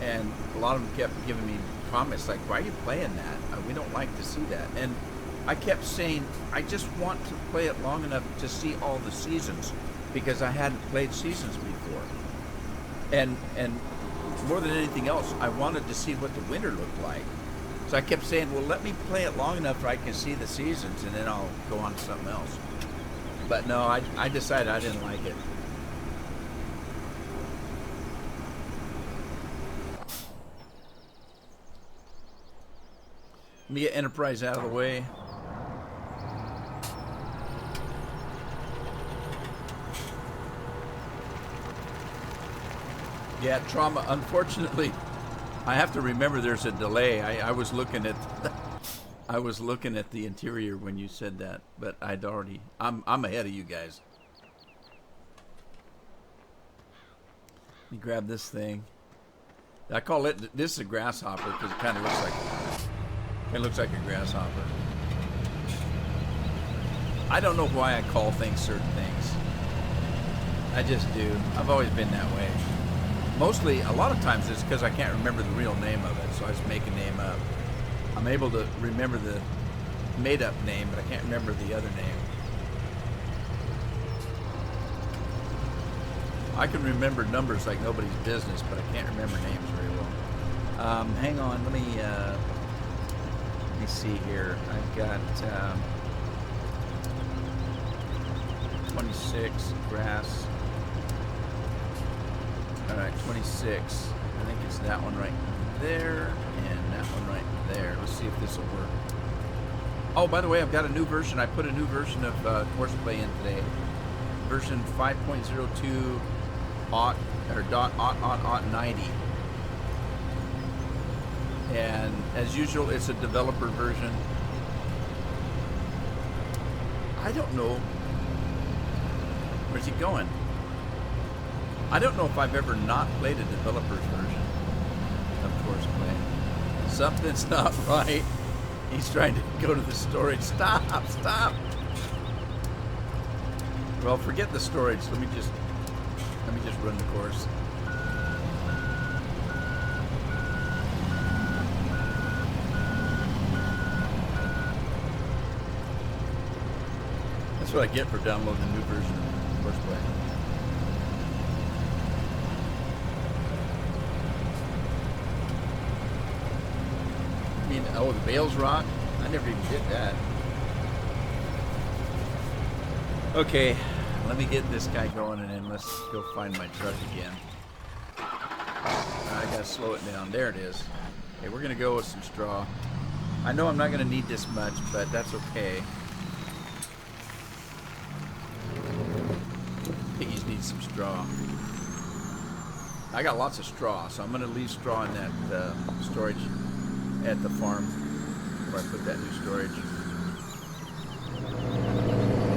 And a lot of them kept giving me comments like, why are you playing that? We don't like to see that. And I kept saying, I just want to play it long enough to see all the seasons, because I hadn't played seasons before. And more than anything else, I wanted to see what the winter looked like. So I kept saying, well, let me play it long enough where I can see the seasons, and then I'll go on to something else. But no, I decided I didn't like it. Let me get Enterprise out of the way. Yeah, trauma. Unfortunately, I have to remember there's a delay. I was looking at the interior when you said that, but I'd already. I'm ahead of you guys. Let me grab this thing. I call it. This is a grasshopper because it kind of looks like. It looks like a grasshopper. I don't know why I call things certain things. I just do. I've always been that way. Mostly, a lot of times it's because I can't remember the real name of it, so I just make a name up. I'm able to remember the made-up name, but I can't remember the other name. I can remember numbers like nobody's business, but I can't remember names very well. Hang on, let me see here. I've got 26 grass. All right, 26. I think it's that one right there and that one right there. Let's see if this will work. Oh, by the way, I've got a new version. I put a new version of Horseplay in today. Version 5.02 aught or .90. And as usual, it's a developer version. I don't know. Where's he going? I don't know if I've ever not played a developer's version of Course Play. Something's not right. He's trying to go to the storage. Stop! Stop! Well, forget the storage. Let me just run the course. That's what I get for downloading a new version of Course Play. I mean, oh, the bales rot? I never even did that. Okay, let me get this guy going and then let's go find my truck again. I gotta slow it down. There it is. Okay, we're gonna go with some straw. I know I'm not gonna need this much, but that's okay. Piggies need some straw. I got lots of straw, so I'm gonna leave straw in that storage at the farm where I put that new storage.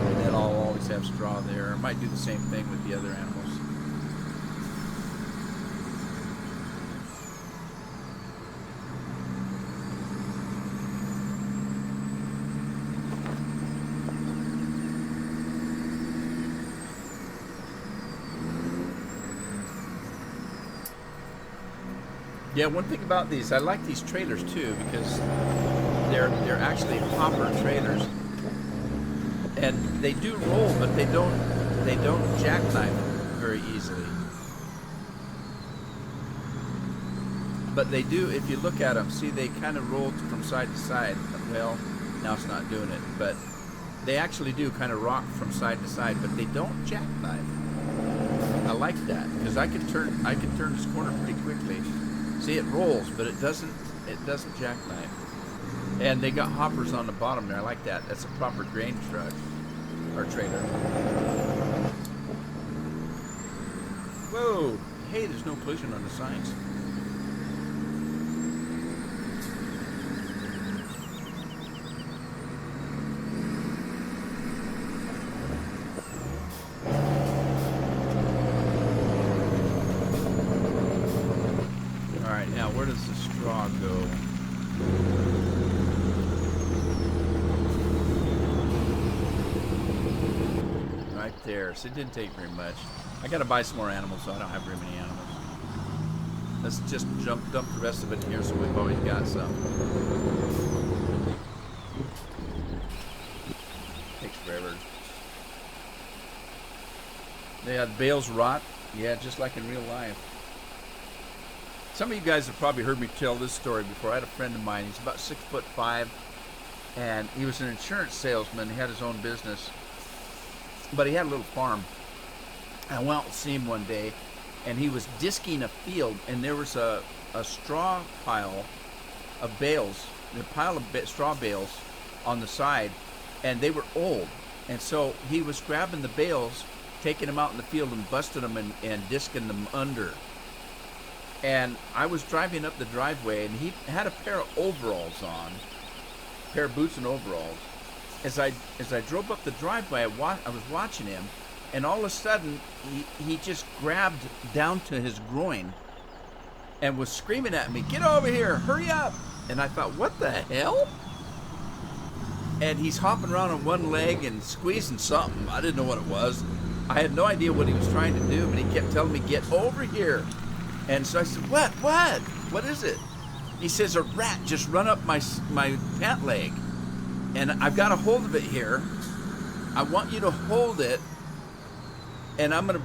And then I'll always have straw there. I might do the same thing with the other animals. Yeah, one thing about these, I like these trailers too because they're actually hopper trailers, and they do roll, but they don't jackknife very easily. But they do, if you look at them, see they kind of roll from side to side. Well, now it's not doing it, but they actually do kind of rock from side to side, but they don't jackknife. I like that because I can turn this corner pretty quickly. See, it rolls, but it doesn't jackknife. And they got hoppers on the bottom there. I like that. That's a proper grain truck or trailer. Whoa! Hey, there's no collision on the signs. Now, where does the straw go? Right there. So it didn't take very much. I got to buy some more animals, so I don't have very many animals. Let's just dump the rest of it here so we've always got some. Takes forever. Yeah, the bales rot. Yeah, just like in real life. Some of you guys have probably heard me tell this story before. I had a friend of mine. He's about 6'5", and he was an insurance salesman. He had his own business, but he had a little farm. I went out to see him one day, and he was disking a field, and there was a straw pile of bales, a pile of straw bales on the side, and they were old. And so he was grabbing the bales, taking them out in the field and busting them and disking them under. And I was driving up the driveway, and he had a pair of overalls on, a pair of boots and overalls. As I drove up the driveway, I was watching him, and all of a sudden, he just grabbed down to his groin and was screaming at me, "Get over here, hurry up!" And I thought, what the hell? And he's hopping around on one leg and squeezing something. I didn't know what it was. I had no idea what he was trying to do, but he kept telling me, "Get over here." And so I said, What? What is it? He says, "A rat just run up my pant leg, and I've got a hold of it here. I want you to hold it, and I'm going to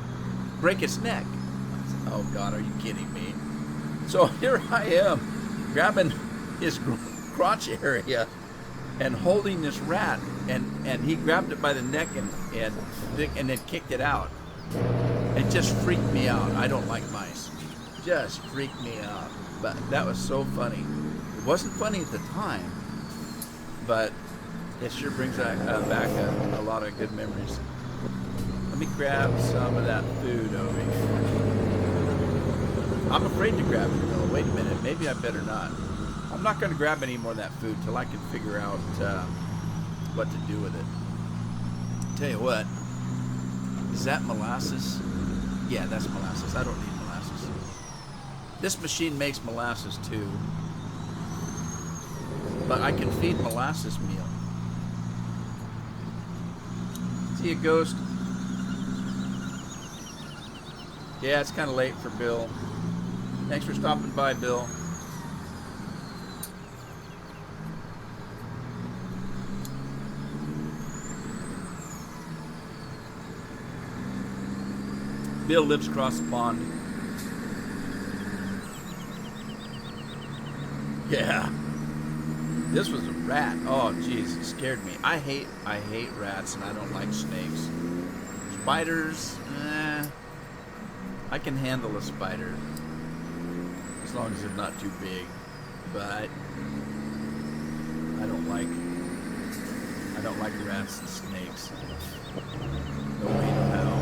break its neck." I said, "Oh, God, are you kidding me?" So here I am, grabbing his crotch area and holding this rat, and he grabbed it by the neck and then kicked it out. It just freaked me out. I don't like mice. Just freaked me out. But that was so funny. It wasn't funny at the time, but it sure brings back a lot of good memories. Let me grab some of that food over here. I'm afraid to grab it though. Wait a minute, maybe I better not. I'm not going to grab any more of that food till I can figure out what to do with it. Tell you what, is that molasses? Yeah, that's molasses. I don't need molasses. This machine makes molasses too, but I can feed molasses meal. See a ghost? Yeah, it's kind of late for Bill. Thanks for stopping by, Bill. Bill lives across the pond. Yeah. This was a rat. Oh, jeez, it scared me. I hate rats, and I don't like snakes. Spiders, I can handle a spider as long as they're not too big. But I don't like rats and snakes. No way, no how.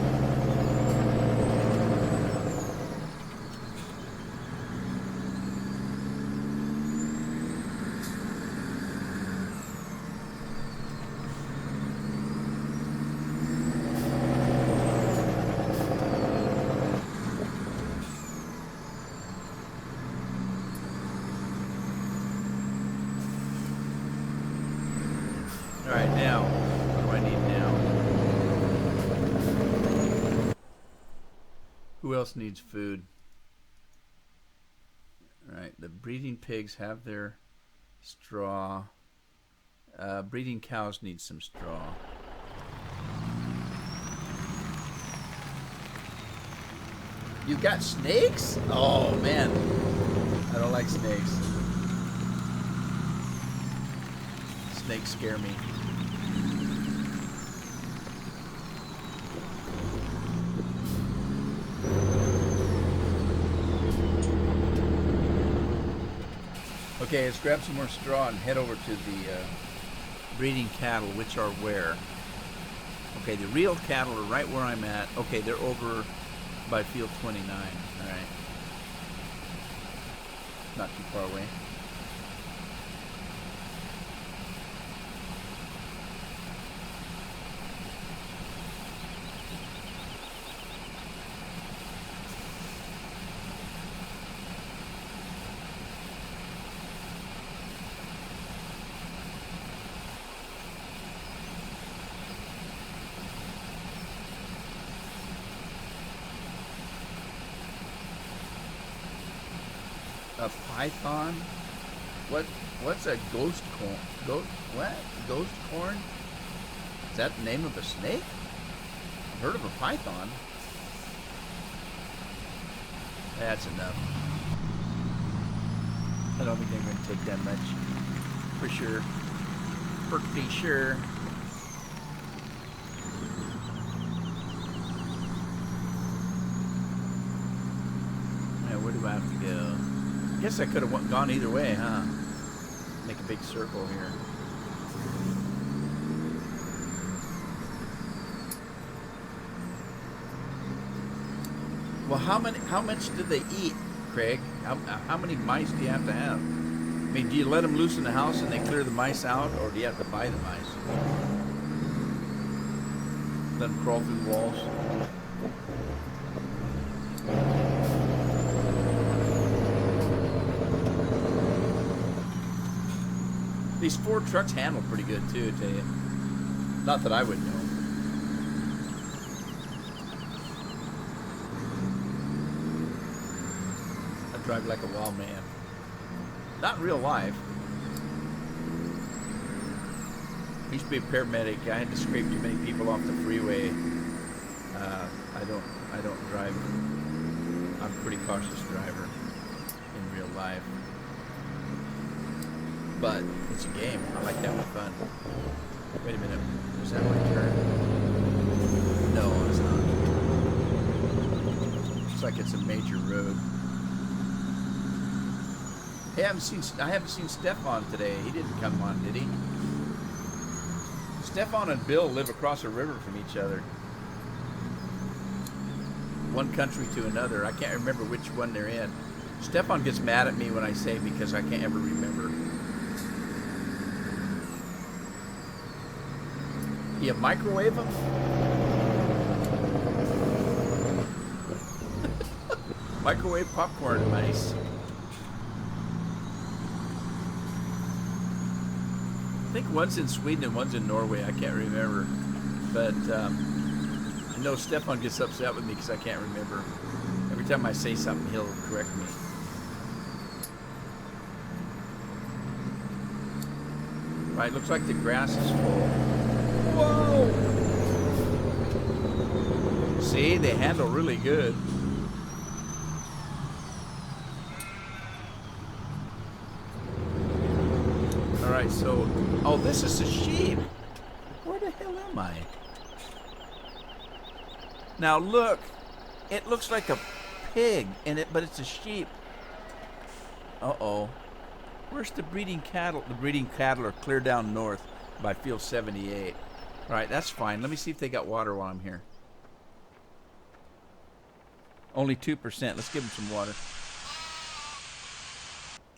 Alright, now, what do I need now? Who else needs food? Alright, the breeding pigs have their straw. Breeding cows need some straw. You got snakes? Oh, man. I don't like snakes. Snakes scare me. Okay, let's grab some more straw and head over to the breeding cattle, which are where? Okay, the real cattle are right where I'm at. Okay, they're over by field 29. All right. Not too far away. A python? What's a ghost corn? What? Ghost corn? Is that the name of a snake? I've heard of a python. That's enough. I don't think they're going to take that much. For sure. Pretty sure. Now, where do I have to go? I guess I could have gone either way, huh? Make a big circle here. Well, how much do they eat, Craig? How many mice do you have to have? I mean, do you let them loose in the house and they clear the mice out, or do you have to buy the mice? Let them crawl through the walls? These 4 trucks handle pretty good too, I tell you. Not that I would know. I drive like a wild man. Not in real life. I used to be a paramedic. I had to scrape too many people off the freeway. I don't drive. I'm a pretty cautious driver in real life. But it's a game. I like having fun. Wait a minute. Was that my turn? No, it's not. Looks like it's a major road. Hey, I haven't seen Stefan today. He didn't come on, did he? Stefan and Bill live across a river from each other. One country to another. I can't remember which one they're in. Stefan gets mad at me when I say because I can't ever remember. You microwave them? Microwave popcorn, nice. I think one's in Sweden and one's in Norway. I can't remember. But I know Stefan gets upset with me because I can't remember. Every time I say something, he'll correct me. Right, looks like the grass is full. Whoa! See, they handle really good. All right, so, oh, this is a sheep. Where the hell am I? Now look, it looks like a pig, but it's a sheep. Uh-oh. Where's the breeding cattle? The breeding cattle are clear down north by field 78. All right, that's fine. Let me see if they got water while I'm here. Only 2%. Let's give them some water.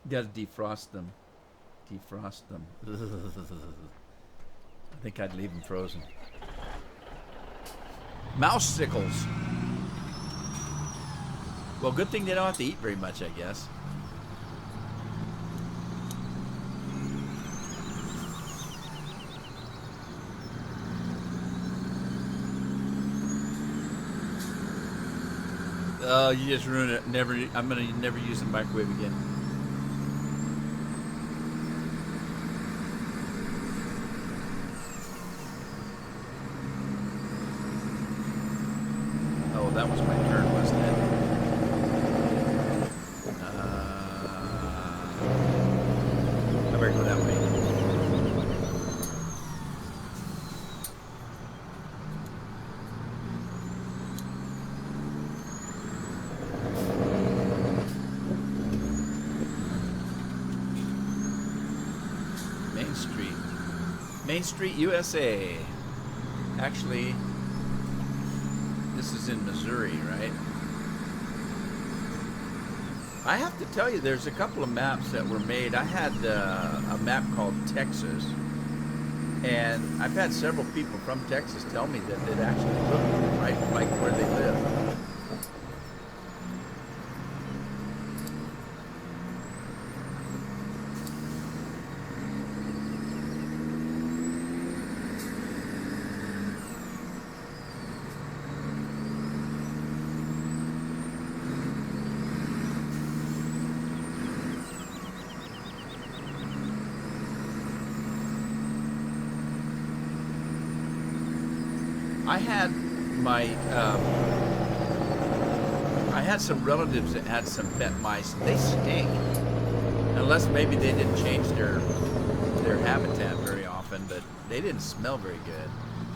Got to defrost them. Defrost them. I think I'd leave them frozen. Mouse sickles. Well, good thing they don't have to eat very much, I guess. Oh, you just ruined it. I'm gonna never use the microwave again. Oh, that was my turn, wasn't it? I better go that way. Main Street, USA. Actually, this is in Missouri, right? I have to tell you, there's a couple of maps that were made. I had a map called Texas, and I've had several people from Texas tell me that it actually looked right like where they live. I had some relatives that had some pet mice. They stink, unless maybe they didn't change their habitat very often. But they didn't smell very good.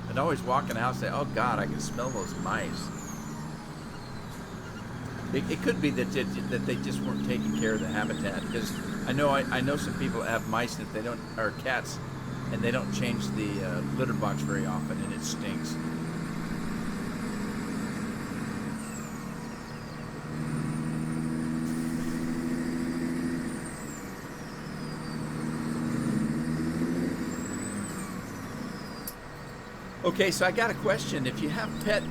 I'd always walk in the house and say, "Oh God, I can smell those mice." It could be that they just weren't taking care of the habitat, because I know some people that have mice that they don't, or cats, and they don't change the litter box very often, and it stinks. Okay, so I got a question. If you have pet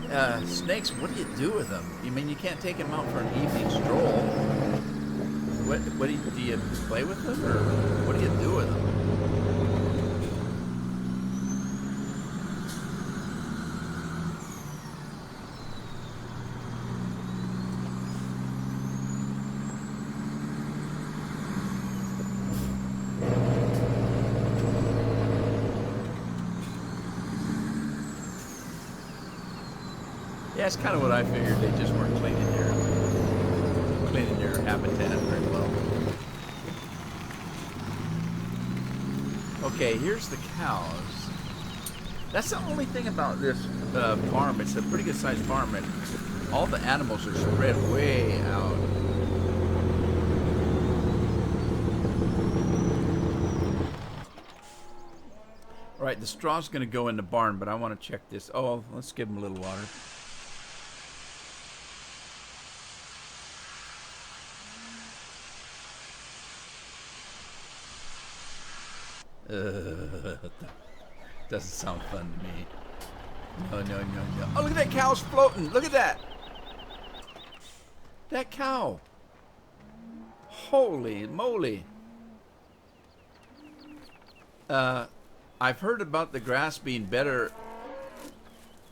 snakes, what do you do with them? You mean you can't take them out for an evening stroll? What do you play with them, or what do you do with them? Yeah, it's kind of what I figured. They just weren't cleaning their habitat very well. Okay, here's the cows. That's the only thing about this farm. It's a pretty good sized farm, and all the animals are spread way out. All right, the straw's going to go in the barn, but I want to check this. Oh, let's give them a little water. Doesn't sound fun to me. No, no, no, no. Oh, look at that cow's floating. Look at that. That cow. Holy moly. I've heard about the grass being better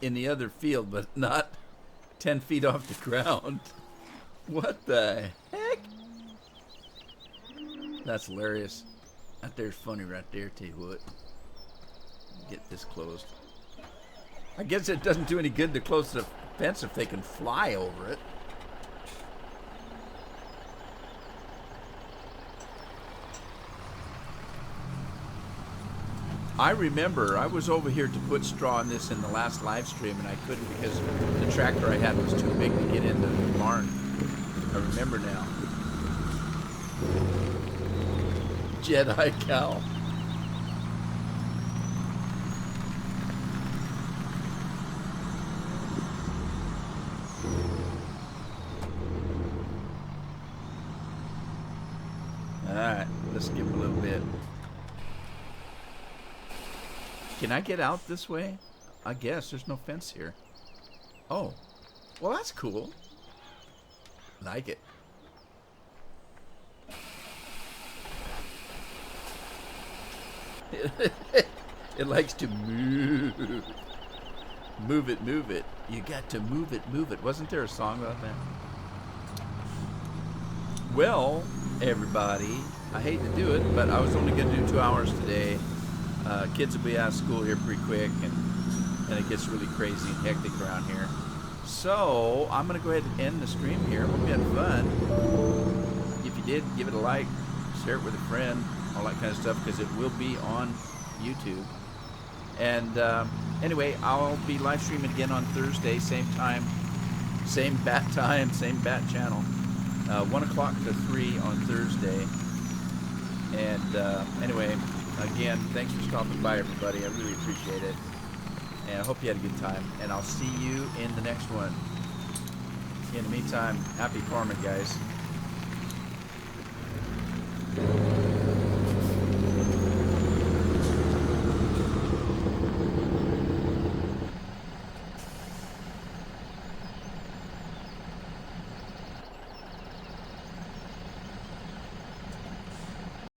in the other field, but not 10 feet off the ground. What the heck? That's hilarious. That there's funny right there, tell you what. Get this closed. I guess it doesn't do any good to close the fence if they can fly over it. I remember I was over here to put straw in this in the last live stream, and I couldn't because the tractor I had was too big to get into the barn. I remember now. Jedi cow. Alright, let's give him a little bit. Can I get out this way? I guess there's no fence here. Oh, well that's cool. Like it. It likes to move. Move it, move it. You got to move it, move it. Wasn't there a song about that? Well, everybody, I hate to do it, but I was only going to do 2 hours today. Kids will be out of school here pretty quick, and it gets really crazy and hectic around here. So I'm going to go ahead and end the stream here. Hope you had fun. If you did, give it a like, share it with a friend, all that kind of stuff, because it will be on YouTube. And anyway, I'll be live streaming again on Thursday, same time, same bat time, same bat channel. 1 o'clock to 3 on Thursday. And anyway, again, thanks for stopping by, everybody. I really appreciate it. And I hope you had a good time. And I'll see you in the next one. In the meantime, happy farming, guys.